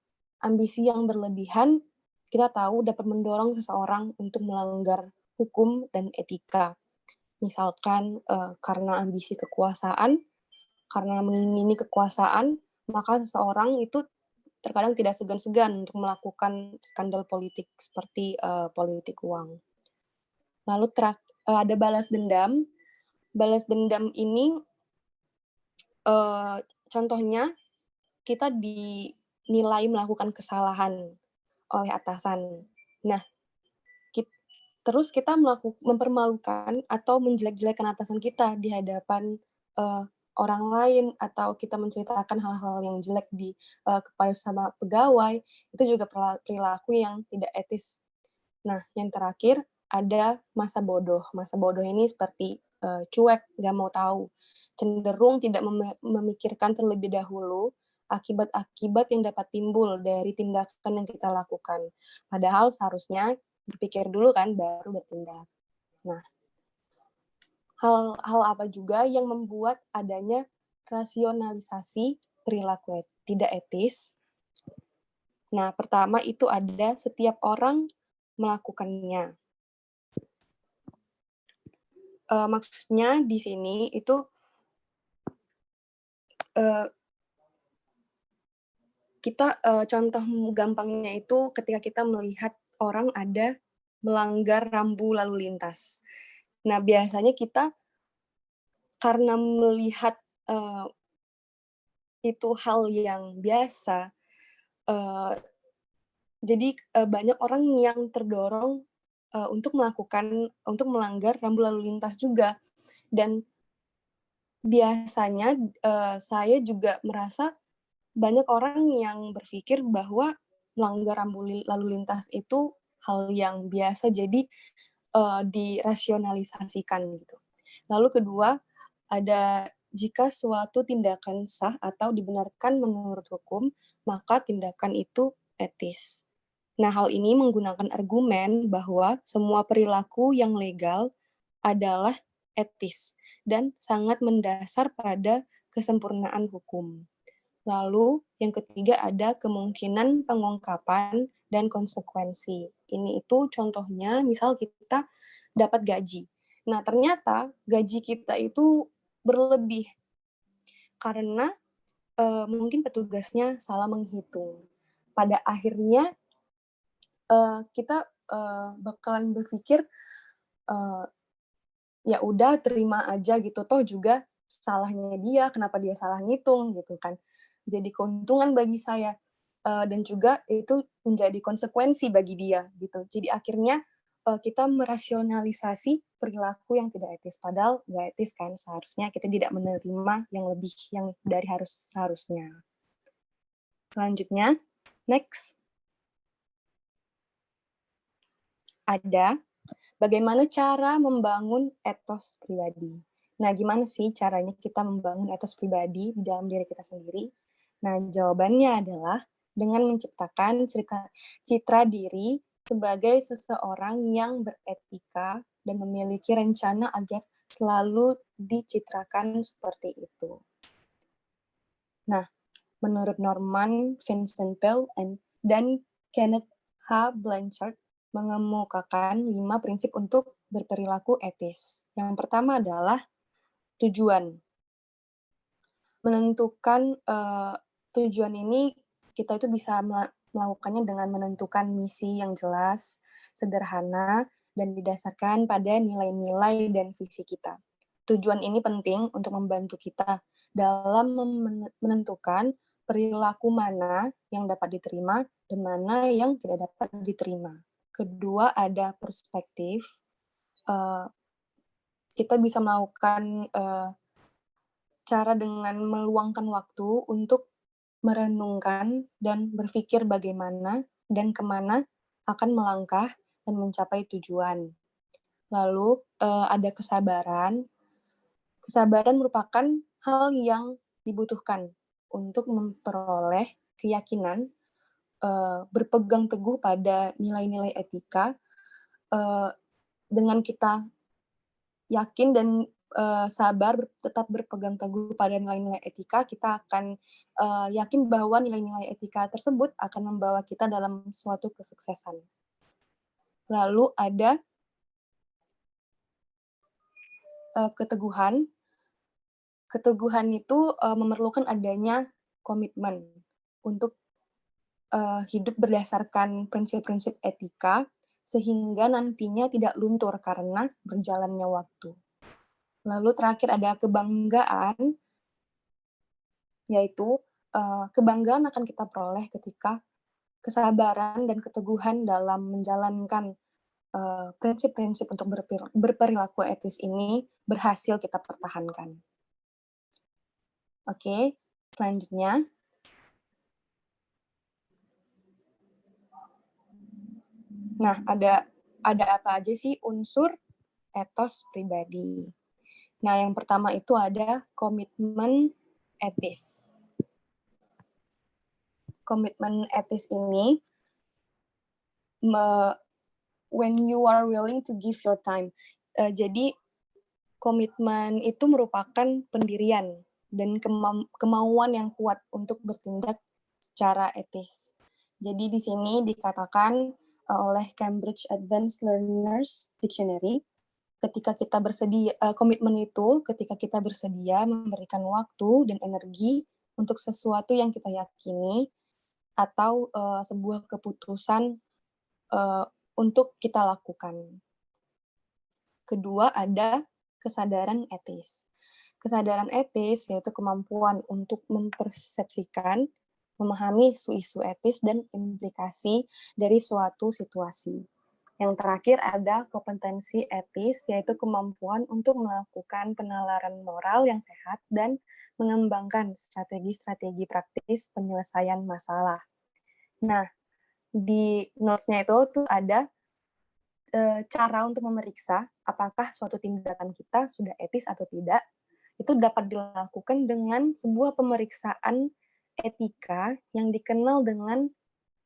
Ambisi yang berlebihan, kita tahu dapat mendorong seseorang untuk melanggar hukum dan etika. Misalkan karena ambisi kekuasaan, karena mengingini kekuasaan, maka seseorang itu terkadang tidak segan-segan untuk melakukan skandal politik seperti politik uang. Lalu ada balas dendam. Balas dendam ini contohnya kita dinilai melakukan kesalahan oleh atasan. Nah, terus kita mempermalukan atau menjelek-jelekan atasan kita di hadapan orang lain, atau kita menceritakan hal-hal yang jelek kepada sama pegawai, itu juga perilaku yang tidak etis. Nah, yang terakhir ada masa bodoh. Masa bodoh ini seperti cuek, nggak mau tahu, cenderung tidak memikirkan terlebih dahulu akibat-akibat yang dapat timbul dari tindakan yang kita lakukan. Padahal seharusnya berpikir dulu kan, baru bertindak. Nah, hal apa juga yang membuat adanya rasionalisasi perilaku tidak etis. Nah, pertama itu ada setiap orang melakukannya. Maksudnya di sini itu kita contoh gampangnya itu ketika kita melihat orang ada melanggar rambu lalu lintas. Nah, biasanya kita karena melihat itu hal yang biasa, jadi banyak orang yang terdorong untuk melanggar rambu lalu lintas juga. Dan biasanya saya juga merasa banyak orang yang berpikir bahwa melanggar rambu lalu lintas itu hal yang biasa, jadi dirasionalisasikan gitu. Lalu kedua, ada jika suatu tindakan sah atau dibenarkan menurut hukum, maka tindakan itu etis. Nah, hal ini menggunakan argumen bahwa semua perilaku yang legal adalah etis dan sangat mendasar pada kesempurnaan hukum. Lalu, yang ketiga ada kemungkinan pengungkapan dan konsekuensi. Ini itu contohnya, misal kita dapat gaji. Nah, ternyata gaji kita itu berlebih karena mungkin petugasnya salah menghitung. Pada akhirnya, kita bakalan berpikir, ya udah terima aja gitu, toh juga salahnya dia, kenapa dia salah ngitung gitu kan. Jadi keuntungan bagi saya, dan juga itu menjadi konsekuensi bagi dia gitu. Jadi akhirnya kita merasionalisasi perilaku yang tidak etis, padahal nggak etis kan, seharusnya kita tidak menerima yang lebih yang dari seharusnya. Selanjutnya, next. Ada bagaimana cara membangun etos pribadi. Nah, gimana sih caranya kita membangun etos pribadi di dalam diri kita sendiri? Nah, jawabannya adalah dengan menciptakan citra diri sebagai seseorang yang beretika dan memiliki rencana agar selalu dicitrakan seperti itu. Nah, menurut Norman Vincent Peale dan Kenneth H. Blanchard, mengemukakan 5 prinsip untuk berperilaku etis. Yang pertama adalah tujuan. Menentukan tujuan ini, kita itu bisa melakukannya dengan menentukan misi yang jelas, sederhana, dan didasarkan pada nilai-nilai dan visi kita. Tujuan ini penting untuk membantu kita dalam menentukan perilaku mana yang dapat diterima dan mana yang tidak dapat diterima. Kedua, ada perspektif. Kita bisa melakukan cara dengan meluangkan waktu untuk merenungkan dan berpikir bagaimana dan kemana akan melangkah dan mencapai tujuan. Lalu ada kesabaran. Kesabaran merupakan hal yang dibutuhkan untuk memperoleh keyakinan, berpegang teguh pada nilai-nilai etika. Dengan kita yakin dan sabar tetap berpegang teguh pada nilai-nilai etika, kita akan yakin bahwa nilai-nilai etika tersebut akan membawa kita dalam suatu kesuksesan. Lalu ada keteguhan. Keteguhan itu memerlukan adanya komitmen untuk hidup berdasarkan prinsip-prinsip etika, sehingga nantinya tidak luntur karena berjalannya waktu. Lalu terakhir ada kebanggaan, yaitu kebanggaan akan kita peroleh ketika kesabaran dan keteguhan dalam menjalankan prinsip-prinsip untuk berperilaku etis ini berhasil kita pertahankan. Oke, selanjutnya. Nah, ada apa aja sih unsur etos pribadi? Nah, yang pertama itu ada komitmen etis. Komitmen etis ini, when you are willing to give your time. Jadi, komitmen itu merupakan pendirian dan kemauan yang kuat untuk bertindak secara etis. Jadi di sini dikatakan oleh Cambridge Advanced Learners Dictionary, ketika kita bersedia, komitmen itu ketika kita bersedia memberikan waktu dan energi untuk sesuatu yang kita yakini atau sebuah keputusan untuk kita lakukan. Kedua, ada kesadaran etis. Kesadaran etis yaitu kemampuan untuk mempersepsikan, memahami isu-isu etis dan implikasi dari suatu situasi. Yang terakhir ada kompetensi etis, yaitu kemampuan untuk melakukan penalaran moral yang sehat dan mengembangkan strategi-strategi praktis penyelesaian masalah. Nah, di notes-nya itu tuh ada cara untuk memeriksa apakah suatu tindakan kita sudah etis atau tidak. Itu dapat dilakukan dengan sebuah pemeriksaan etika yang dikenal dengan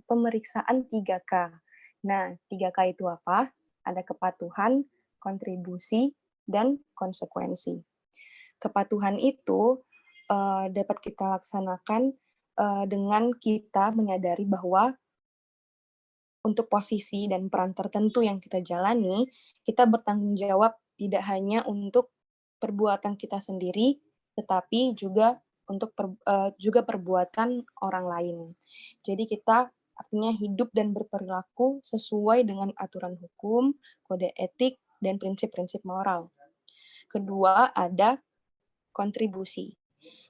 pemeriksaan 3K. Nah, 3K itu apa? Ada kepatuhan, kontribusi, dan konsekuensi. Kepatuhan itu dapat kita laksanakan dengan kita menyadari bahwa untuk posisi dan peran tertentu yang kita jalani, kita bertanggung jawab tidak hanya untuk perbuatan kita sendiri, tetapi juga untuk juga perbuatan orang lain. Jadi kita artinya hidup dan berperilaku sesuai dengan aturan hukum, kode etik, dan prinsip-prinsip moral. Kedua, ada kontribusi.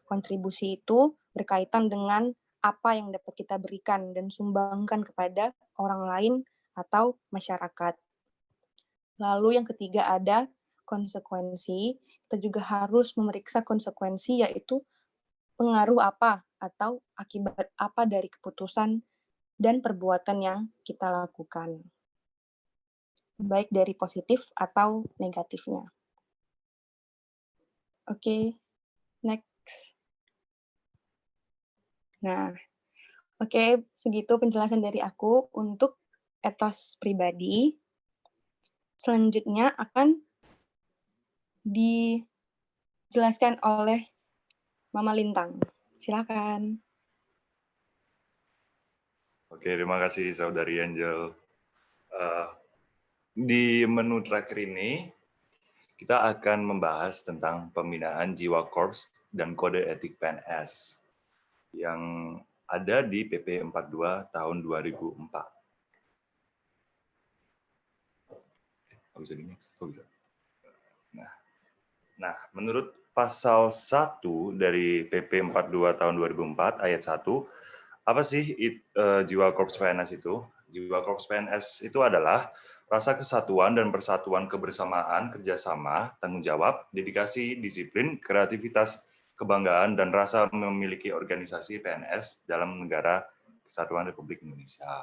Kontribusi itu berkaitan dengan apa yang dapat kita berikan dan sumbangkan kepada orang lain atau masyarakat. Lalu yang ketiga ada konsekuensi. Kita juga harus memeriksa konsekuensi, yaitu pengaruh apa atau akibat apa dari keputusan dan perbuatan yang kita lakukan, baik dari positif atau negatifnya. Oke, next. Nah, oke, segitu penjelasan dari aku untuk etos pribadi. Selanjutnya akan dijelaskan oleh Mama Lintang. Silakan. Oke, terima kasih Saudari Angel. Di menu terakhir ini, kita akan membahas tentang pembinaan jiwa Korps dan kode etik PNS yang ada di PP 42 tahun 2004. Nah, menurut pasal 1 dari PP 42 tahun 2004 ayat 1, apa sih jiwa Korps PNS itu? Jiwa Korps PNS itu adalah rasa kesatuan dan persatuan kebersamaan, kerjasama, tanggung jawab, dedikasi, disiplin, kreativitas, kebanggaan, dan rasa memiliki organisasi PNS dalam negara Kesatuan Republik Indonesia.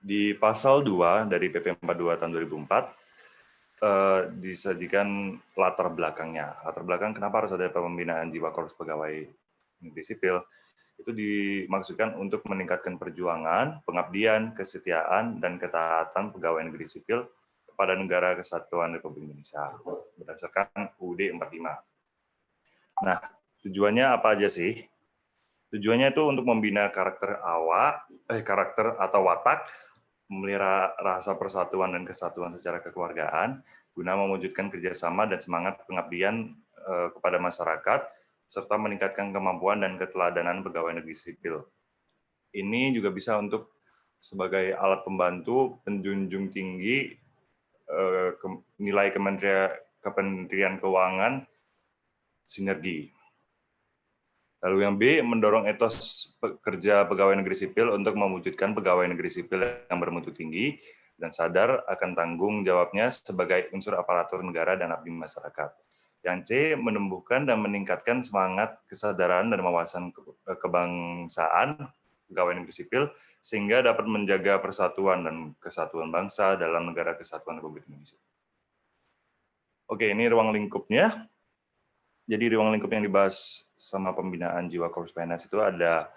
Di pasal 2 dari PP 42 tahun 2004, disajikan latar belakangnya. Latar belakang kenapa harus ada pembinaan jiwa Korps Pegawai Negeri Sipil, itu dimaksudkan untuk meningkatkan perjuangan, pengabdian, kesetiaan, dan ketaatan pegawai negeri sipil kepada negara Kesatuan Republik Indonesia berdasarkan UUD 45. Nah, tujuannya apa aja sih? Tujuannya itu untuk membina karakter atau watak, memelihara rasa persatuan dan kesatuan secara kekeluargaan, guna mewujudkan kerjasama dan semangat pengabdian kepada masyarakat, serta meningkatkan kemampuan dan keteladanan pegawai negeri sipil. Ini juga bisa untuk sebagai alat pembantu penjunjung tinggi nilai Kementerian Keuangan sinergi. Lalu yang B, mendorong etos kerja pegawai negeri sipil untuk mewujudkan pegawai negeri sipil yang bermutu tinggi dan sadar akan tanggung jawabnya sebagai unsur aparatur negara dan abdi masyarakat. Yang C, menumbuhkan dan meningkatkan semangat kesadaran dan wawasan kebangsaan pegawai negeri sipil sehingga dapat menjaga persatuan dan kesatuan bangsa dalam negara Kesatuan Republik Indonesia. Oke, ini ruang lingkupnya. Jadi ruang lingkup yang dibahas sama pembinaan jiwa Korps PNS itu ada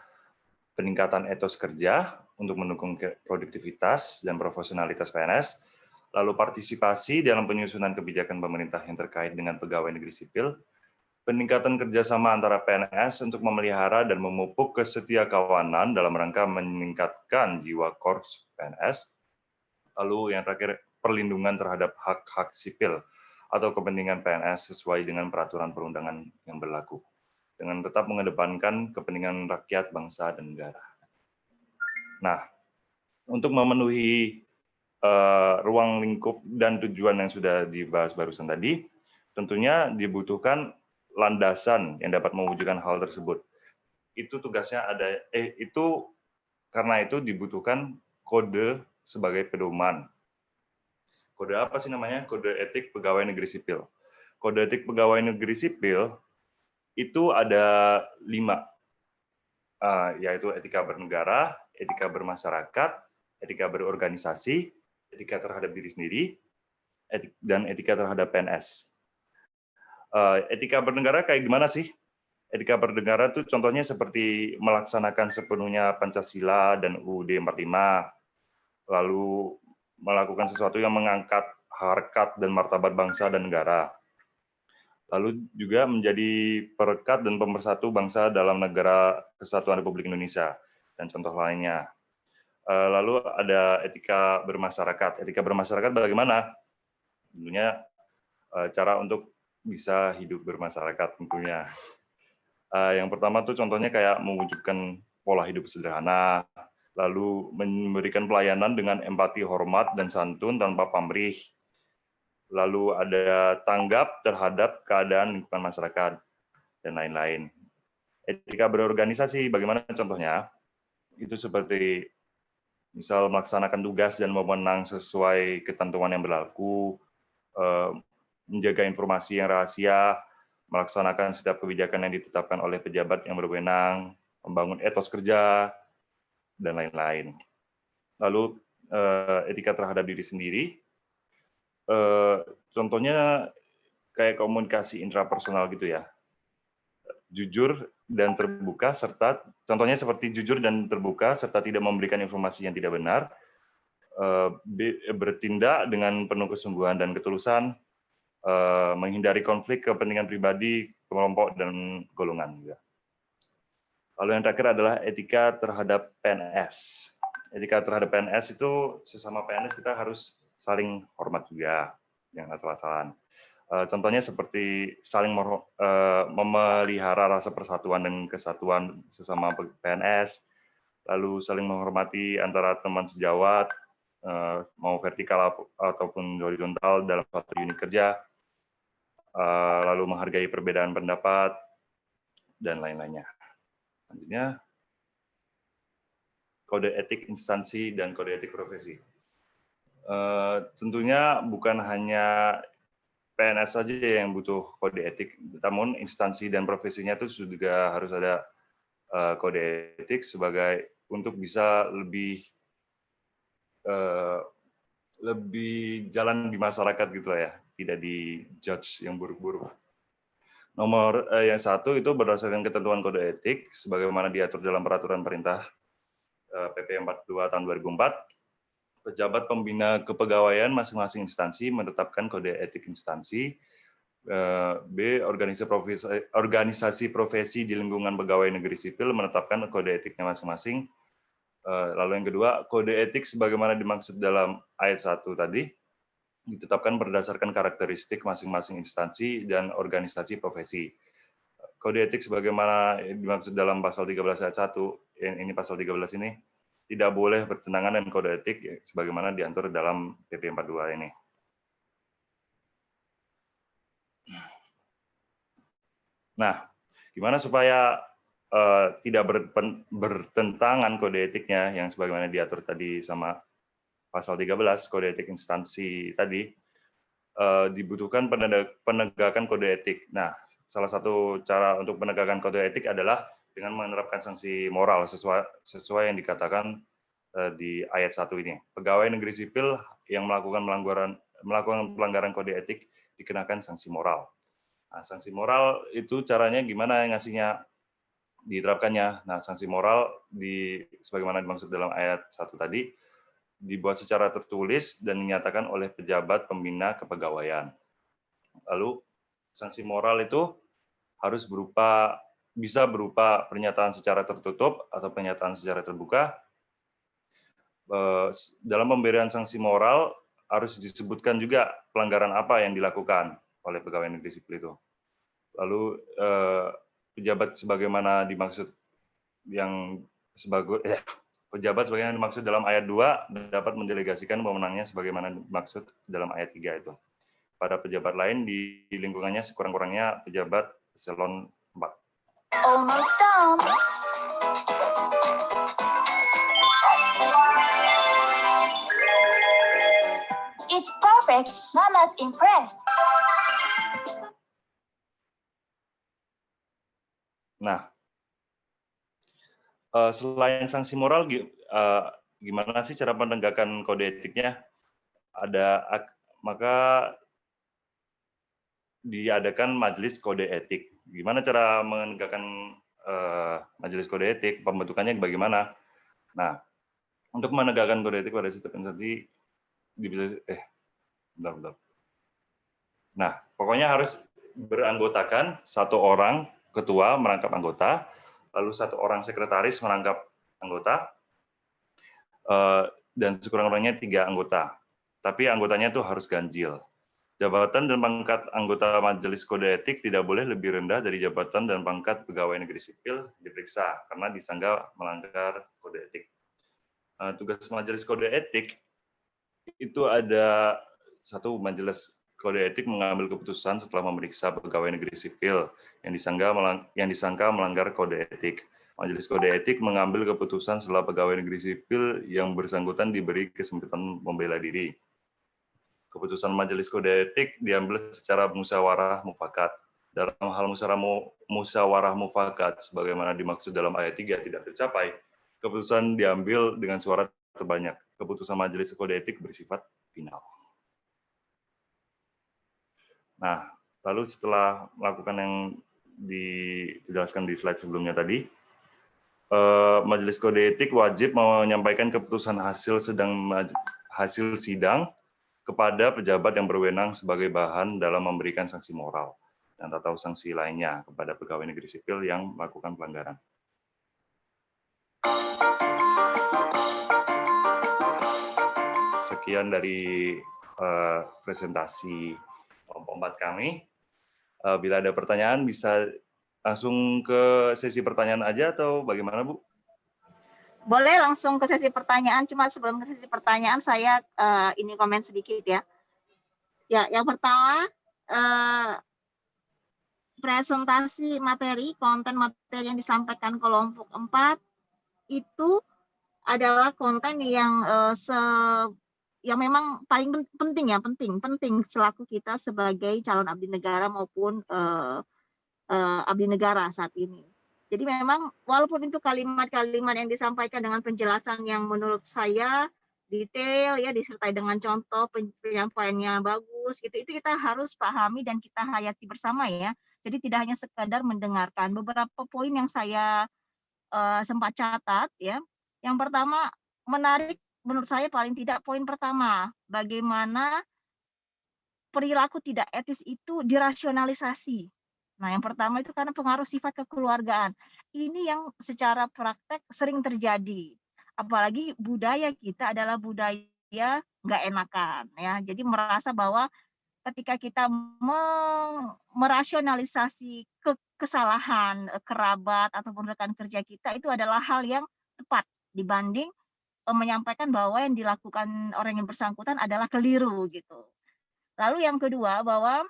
peningkatan etos kerja untuk mendukung produktivitas dan profesionalitas PNS, lalu partisipasi dalam penyusunan kebijakan pemerintah yang terkait dengan pegawai negeri sipil, peningkatan kerjasama antara PNS untuk memelihara dan memupuk kesetiakawanan dalam rangka meningkatkan jiwa korps PNS. Lalu yang terakhir, perlindungan terhadap hak-hak sipil atau kepentingan PNS sesuai dengan peraturan perundangan yang berlaku, dengan tetap mengedepankan kepentingan rakyat, bangsa, dan negara. Nah, untuk memenuhi ruang lingkup dan tujuan yang sudah dibahas barusan tadi, tentunya dibutuhkan landasan yang dapat mewujudkan hal tersebut. Itu tugasnya karena itu dibutuhkan kode sebagai pedoman. Kode apa sih namanya? Kode etik pegawai negeri sipil. Kode etik pegawai negeri sipil itu ada 5, yaitu etika bernegara, etika bermasyarakat, etika berorganisasi, etika terhadap diri sendiri, dan etika terhadap PNS. Etika bernegara kayak gimana sih? Etika bernegara itu contohnya seperti melaksanakan sepenuhnya Pancasila dan UUD 45, lalu melakukan sesuatu yang mengangkat harkat dan martabat bangsa dan negara. Lalu juga menjadi perekat dan pemersatu bangsa dalam negara Kesatuan Republik Indonesia, dan contoh lainnya. Lalu ada etika bermasyarakat. Etika bermasyarakat bagaimana? Tentunya cara untuk bisa hidup bermasyarakat tentunya. Yang pertama tuh contohnya kayak mewujudkan pola hidup sederhana, lalu memberikan pelayanan dengan empati, hormat, dan santun tanpa pamrih. Lalu ada tanggap terhadap keadaan lingkungan masyarakat, dan lain-lain. Etika berorganisasi, bagaimana contohnya? Itu seperti misal melaksanakan tugas dan mewenang sesuai ketentuan yang berlaku, menjaga informasi yang rahasia, melaksanakan setiap kebijakan yang ditetapkan oleh pejabat yang berwenang, membangun etos kerja, dan lain-lain. Lalu etika terhadap diri sendiri, contohnya kayak komunikasi intrapersonal gitu ya, jujur dan terbuka, serta contohnya seperti jujur dan terbuka serta tidak memberikan informasi yang tidak benar, bertindak dengan penuh kesungguhan dan ketulusan, menghindari konflik kepentingan pribadi, kelompok, dan golongan. Lalu yang terakhir adalah etika terhadap PNS. Etika terhadap PNS itu sesama PNS kita harus saling hormat juga, jangan asal-asalan. Contohnya seperti saling memelihara rasa persatuan dan kesatuan sesama PNS, lalu saling menghormati antara teman sejawat, mau vertikal ataupun horizontal dalam suatu unit kerja, lalu menghargai perbedaan pendapat, dan lain-lainnya. Selanjutnya, kode etik instansi dan kode etik profesi. Tentunya bukan hanya PNS saja yang butuh kode etik, namun instansi dan profesinya itu juga harus ada kode etik sebagai untuk bisa lebih jalan di masyarakat gitu ya, tidak di-judge yang buruk-buruk. Nomor yang 1 itu berdasarkan ketentuan kode etik sebagaimana diatur dalam peraturan pemerintah PP 42 tahun 2004. Pejabat pembina kepegawaian masing-masing instansi menetapkan kode etik instansi. B. Organisasi profesi di lingkungan pegawai negeri sipil menetapkan kode etiknya masing-masing. Lalu yang kedua, kode etik sebagaimana dimaksud dalam ayat 1 tadi ditetapkan berdasarkan karakteristik masing-masing instansi dan organisasi profesi. Kode etik sebagaimana dimaksud dalam pasal 13 ayat 1, ini pasal 13 ini, tidak boleh bertentangan dengan kode etik sebagaimana diatur dalam PP 42 ini. Nah, gimana supaya tidak bertentangan kode etiknya yang sebagaimana diatur tadi sama pasal 13 kode etik instansi tadi, dibutuhkan penegakan kode etik. Nah, salah satu cara untuk penegakan kode etik adalah dengan menerapkan sanksi moral sesuai yang dikatakan di ayat 1 ini. Pegawai negeri sipil yang melakukan pelanggaran kode etik dikenakan sanksi moral. Nah, sanksi moral itu caranya gimana ngasihnya, diterapkannya. Nah, sanksi moral sebagaimana dimaksud dalam ayat 1 tadi, dibuat secara tertulis dan dinyatakan oleh pejabat pembina kepegawaian. Lalu sanksi moral itu harus bisa berupa pernyataan secara tertutup atau pernyataan secara terbuka. Dalam pemberian sanksi moral harus disebutkan juga pelanggaran apa yang dilakukan oleh pegawai negeri sipil itu. Lalu pejabat sebagaimana dimaksud pejabat sebagaimana dimaksud dalam ayat 2 dapat mendelegasikan wewenangnya sebagaimana dimaksud dalam ayat 3 itu. Pada pejabat lain di lingkungannya sekurang-kurangnya pejabat eselon 4. Almost done. It's perfect. Mama's impressed. Nah, selain sanksi moral, gimana sih cara penegakan kode etiknya? Maka diadakan majelis kode etik. Gimana cara menegakkan majelis kode etik? Pembentukannya bagaimana? Nah, untuk menegakkan kode etik pada setiap instansi, bentar. Nah, pokoknya harus beranggotakan satu orang ketua merangkap anggota, lalu satu orang sekretaris merangkap anggota, dan sekurang-kurangnya 3 anggota. Tapi anggotanya itu harus ganjil. Jabatan dan pangkat anggota Majelis Kode Etik tidak boleh lebih rendah dari jabatan dan pangkat pegawai negeri sipil diperiksa karena disangka melanggar kode etik. Tugas Majelis Kode Etik itu ada satu, Majelis Kode Etik mengambil keputusan setelah memeriksa pegawai negeri sipil yang disangka melanggar kode etik. Majelis Kode Etik mengambil keputusan setelah pegawai negeri sipil yang bersangkutan diberi kesempatan membela diri. Keputusan Majelis Kode Etik diambil secara musyawarah mufakat. Dalam hal musyawarah mufakat, sebagaimana dimaksud dalam ayat 3 tidak tercapai, keputusan diambil dengan suara terbanyak. Keputusan Majelis Kode Etik bersifat final. Nah, lalu setelah melakukan yang dijelaskan di slide sebelumnya tadi, Majelis Kode Etik wajib menyampaikan keputusan hasil sidang kepada pejabat yang berwenang sebagai bahan dalam memberikan sanksi moral dan atau sanksi lainnya kepada pegawai negeri sipil yang melakukan pelanggaran. Sekian dari presentasi kelompok 4 kami. Bila ada pertanyaan bisa langsung ke sesi pertanyaan aja atau bagaimana, Bu? Boleh langsung ke sesi pertanyaan, cuma sebelum ke sesi pertanyaan saya ini komen sedikit ya. Ya, yang pertama presentasi konten materi yang disampaikan kelompok 4 itu adalah konten yang yang memang paling penting selaku kita sebagai calon abdi negara maupun abdi negara saat ini. Jadi memang walaupun itu kalimat-kalimat yang disampaikan dengan penjelasan yang menurut saya detail ya, disertai dengan contoh penyampaiannya bagus gitu, itu kita harus pahami dan kita hayati bersama ya. Jadi tidak hanya sekadar mendengarkan. Beberapa poin yang saya sempat catat ya. Yang pertama, menarik menurut saya paling tidak poin pertama, bagaimana perilaku tidak etis itu dirasionalisasi. Nah, yang pertama itu karena pengaruh sifat kekeluargaan. Ini yang secara praktek sering terjadi. Apalagi budaya kita adalah budaya nggak enakan ya. Jadi merasa bahwa ketika kita merasionalisasi kesalahan kerabat ataupun rekan kerja kita itu adalah hal yang tepat dibanding menyampaikan bahwa yang dilakukan orang yang bersangkutan adalah keliru gitu. Lalu yang kedua bahwa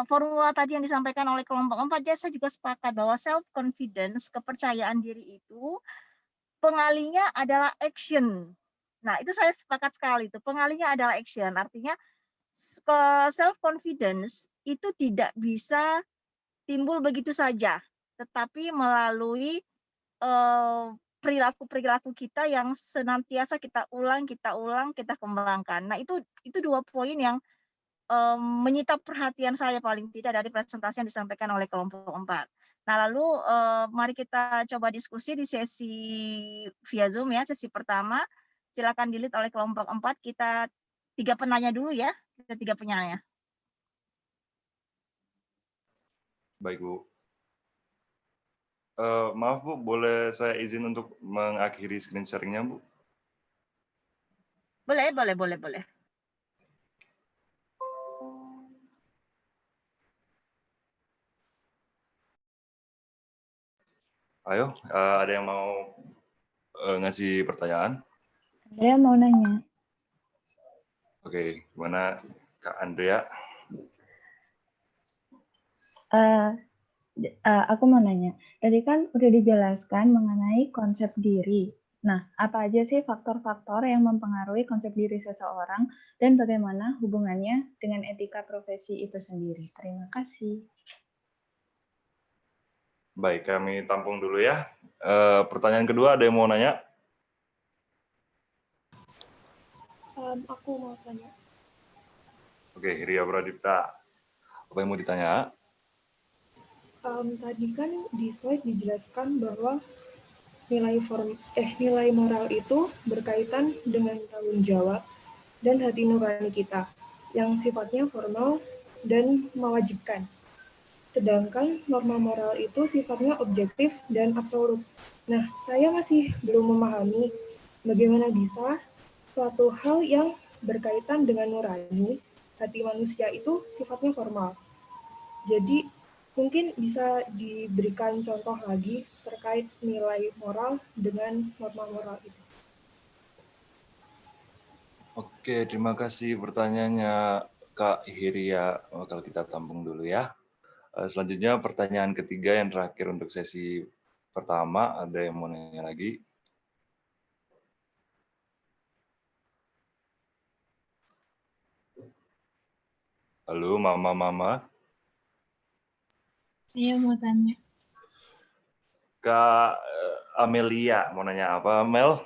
formula tadi yang disampaikan oleh kelompok 4 ya, saya juga sepakat bahwa self confidence, kepercayaan diri itu pengalinya adalah action. Nah, itu saya sepakat sekali itu. Pengalinya adalah action. Artinya self confidence itu tidak bisa timbul begitu saja, tetapi melalui perilaku-perilaku kita yang senantiasa kita ulang, kita kembangkan. Nah, itu 2 poin yang menyita perhatian saya paling tidak dari presentasi yang disampaikan oleh kelompok 4. Nah, lalu mari kita coba diskusi di sesi via Zoom ya, sesi pertama. Silakan di-lead oleh kelompok 4. Kita 3 penanya dulu ya, kita 3 penanya. Baik, Bu. Maaf, Bu, boleh saya izin untuk mengakhiri screen sharing-nya, Bu? Boleh. Ayo, ada yang mau ngasih pertanyaan? Andrea mau nanya. Oke, gimana Kak Andrea? Aku mau nanya. Tadi kan udah dijelaskan mengenai konsep diri. Nah, apa aja sih faktor-faktor yang mempengaruhi konsep diri seseorang dan bagaimana hubungannya dengan etika profesi itu sendiri? Terima kasih. Baik, kami tampung dulu ya. Pertanyaan kedua, ada yang mau nanya? Aku mau tanya. Oke, Ria Pradipta. Apa yang mau ditanya? Tadi kan di slide dijelaskan bahwa nilai moral itu berkaitan dengan tanggung jawab dan hati nurani kita yang sifatnya formal dan mewajibkan. Sedangkan norma moral itu sifatnya objektif dan absolut. Nah, saya masih belum memahami bagaimana bisa suatu hal yang berkaitan dengan nurani, hati manusia itu sifatnya formal. Jadi, mungkin bisa diberikan contoh lagi terkait nilai moral dengan norma moral itu. Oke, terima kasih pertanyaannya Kak Hiria. Kalau kita tampung dulu ya. Selanjutnya pertanyaan ketiga yang terakhir untuk sesi pertama. Ada yang mau nanya lagi? Halo, Mama. Saya mau tanya. Kak Amelia, mau nanya apa, Mel?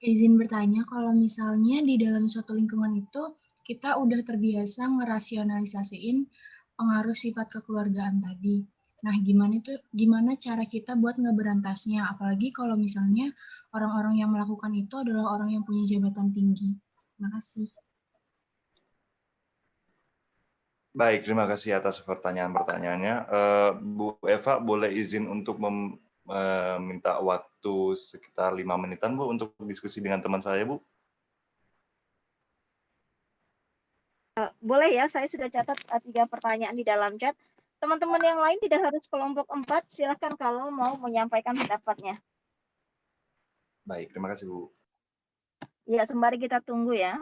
Izin bertanya, kalau misalnya di dalam suatu lingkungan itu kita udah terbiasa ngerasionalisasiin pengaruh sifat kekeluargaan tadi. Nah, gimana cara kita buat ngeberantasnya? Apalagi kalau misalnya orang-orang yang melakukan itu adalah orang yang punya jabatan tinggi. Terima kasih. Baik, terima kasih atas pertanyaan-pertanyaannya. Bu Eva, boleh izin untuk meminta waktu sekitar 5 menitan, Bu, untuk diskusi dengan teman saya, Bu? Boleh ya, saya sudah catat 3 pertanyaan di dalam chat. Teman-teman yang lain tidak harus kelompok 4, silakan kalau mau menyampaikan pendapatnya. Baik, terima kasih, Bu. Ya, sembari kita tunggu ya.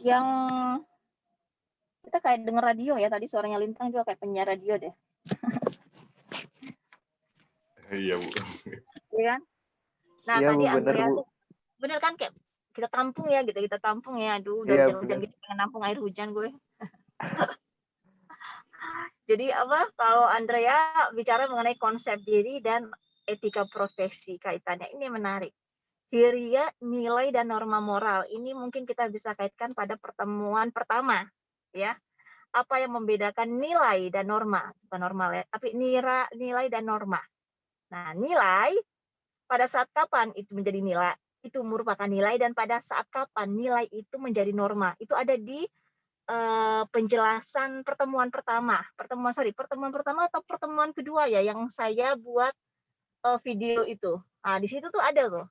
Yang kita kayak denger radio ya, tadi suaranya Lintang juga kayak penyiar radio deh. Iya, Bu. Iya kan? Nah, Iya, tadi Bu, bener, Andrea Bu. tuh bener kan kayak kita tampung ya gitu, kita tampung ya. Aduh, udah Iya, hujan-hujan bener. gitu pengen nampung air hujan gue. Jadi apa? Kalau Andrea bicara mengenai konsep diri dan etika profesi, kaitannya ini menarik. Hiria, nilai dan norma moral. Ini mungkin kita bisa kaitkan pada pertemuan pertama, ya. Apa yang membedakan nilai dan norma? Bukan normal ya, tapi nilai dan norma. Nah, nilai pada saat kapan itu menjadi nilai? Itu merupakan nilai dan pada saat kapan nilai itu menjadi norma? Itu ada di penjelasan pertemuan pertama atau pertemuan kedua ya yang saya buat video itu. Nah, di situ tuh ada tuh.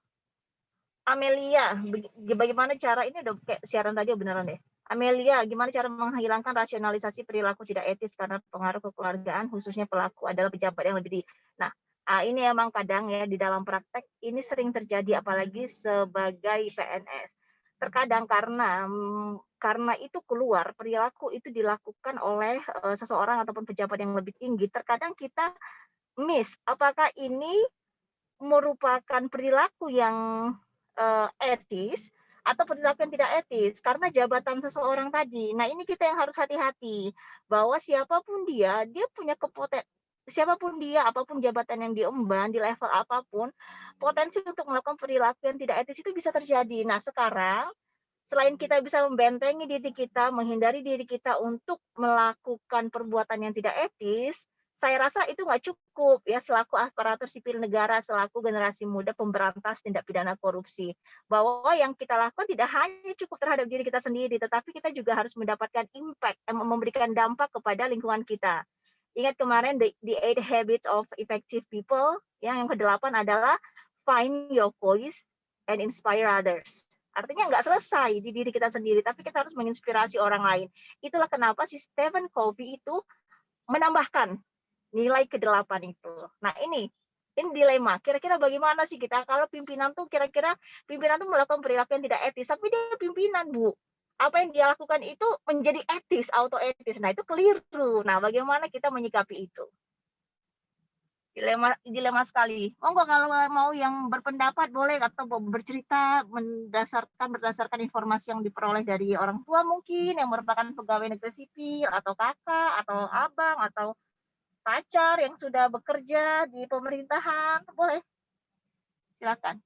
Amelia, bagaimana cara ini udah kayak siaran radio beneran deh. Amelia, gimana cara menghilangkan rasionalisasi perilaku tidak etis karena pengaruh kekeluargaan, khususnya pelaku adalah pejabat yang lebih di. Nah, ini emang kadang ya di dalam praktek ini sering terjadi apalagi sebagai PNS. Terkadang karena itu keluar perilaku itu dilakukan oleh seseorang ataupun pejabat yang lebih tinggi. Terkadang kita miss apakah ini merupakan perilaku yang etis atau perilaku yang tidak etis karena jabatan seseorang tadi. Nah, ini kita yang harus hati-hati bahwa siapapun dia punya siapapun dia, apapun jabatan yang diemban di level apapun, potensi untuk melakukan perilaku yang tidak etis itu bisa terjadi. Nah, sekarang selain kita bisa membentengi diri kita, menghindari diri kita untuk melakukan perbuatan yang tidak etis, saya rasa itu nggak cukup ya selaku aparatur sipil negara, selaku generasi muda pemberantas tindak pidana korupsi. Bahwa yang kita lakukan tidak hanya cukup terhadap diri kita sendiri, tetapi kita juga harus mendapatkan impact, memberikan dampak kepada lingkungan kita. Ingat kemarin the 8 Habits of Effective People, yang ke-8 adalah find your voice and inspire others. Artinya nggak selesai di diri kita sendiri, tapi kita harus menginspirasi orang lain. Itulah kenapa si Stephen Covey itu menambahkan nilai ke-8 itu. Nah ini dilema. Kira-kira bagaimana sih kita kalau pimpinan tuh kira-kira pimpinan tuh melakukan perilaku yang tidak etis, tapi dia pimpinan, Bu. Apa yang dia lakukan itu menjadi etis, auto etis. Nah itu keliru. Nah bagaimana kita menyikapi itu? Dilema sekali. Monggo kalau mau yang berpendapat boleh atau bercerita berdasarkan informasi yang diperoleh dari orang tua mungkin yang merupakan pegawai negeri sipil atau kakak atau abang atau pacar yang sudah bekerja di pemerintahan, boleh. Silakan.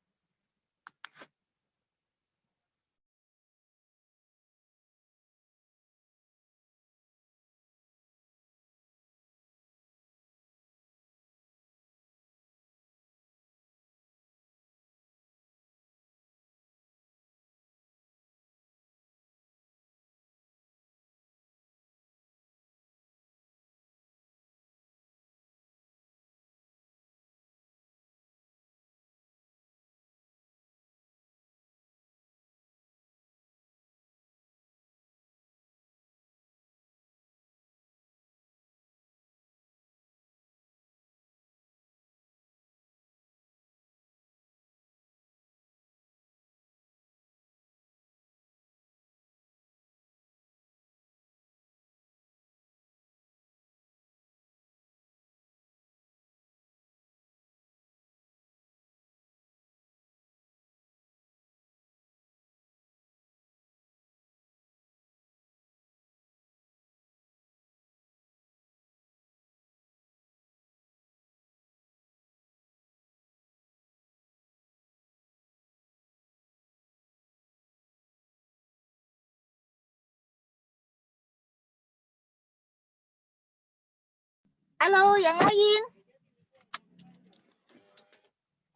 Halo, yang lain?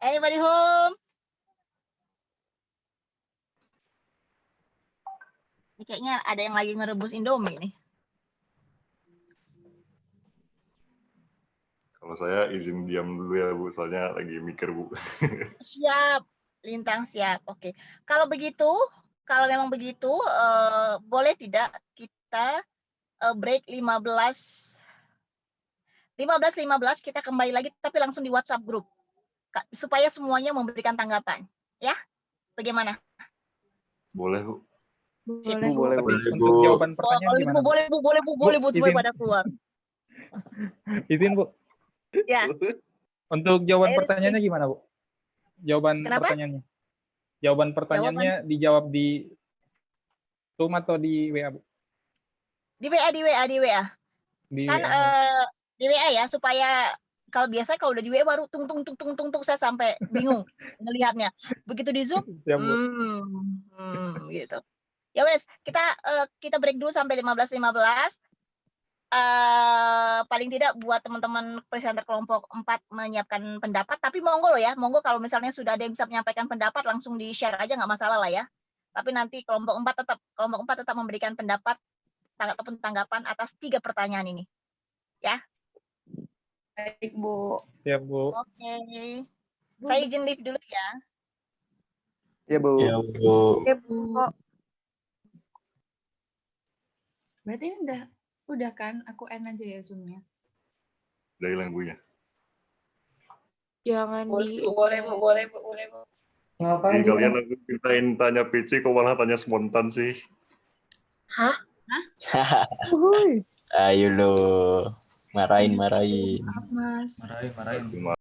Anybody home? Ini kayaknya ada yang lagi ngerebus Indomie nih. Kalau saya izin diam dulu ya Bu, soalnya lagi mikir Bu. Siap, Lintang siap. Oke. Kalau memang begitu, boleh tidak kita break 15 kita kembali lagi tapi langsung di WhatsApp grup supaya semuanya memberikan tanggapan, ya? Bagaimana? Boleh Bu. Boleh, Bu. Untuk jawaban pertanyaan gimana? Boleh Bu, supaya pada keluar. Izin Bu. Ya. Untuk jawaban pertanyaannya gimana Bu? Kenapa? Jawaban pertanyaannya dijawab di Zoom atau di WA Bu? Di WA. Kan di WA ya, supaya kalau udah di WA baru tung saya sampai bingung ngelihatnya. Begitu di Zoom, gitu. Ya wes, kita break dulu sampai 15. Paling tidak buat teman-teman presenter kelompok 4 menyiapkan pendapat, tapi monggo loh ya, monggo kalau misalnya sudah ada yang bisa menyampaikan pendapat langsung di-share aja nggak masalah lah ya. Tapi nanti kelompok 4 tetap memberikan pendapat ataupun tanggapan atas 3 pertanyaan ini. Ya. Baik, Bu. Siap, Bu. Oke. Saya izin live dulu ya. Ya, Bu. Ya, Bu. Oke, Bu. Berarti udah kan? Aku end aja ya Zoom-nya. Udah hilang Bu ya. Jangan Boleh, Bu. Ngapain kalian aku ceritain tanya PC kok malah tanya spontan sih. Hah? Uhuy. Ayo lo. Marahin. Maaf, Mas. Marahin.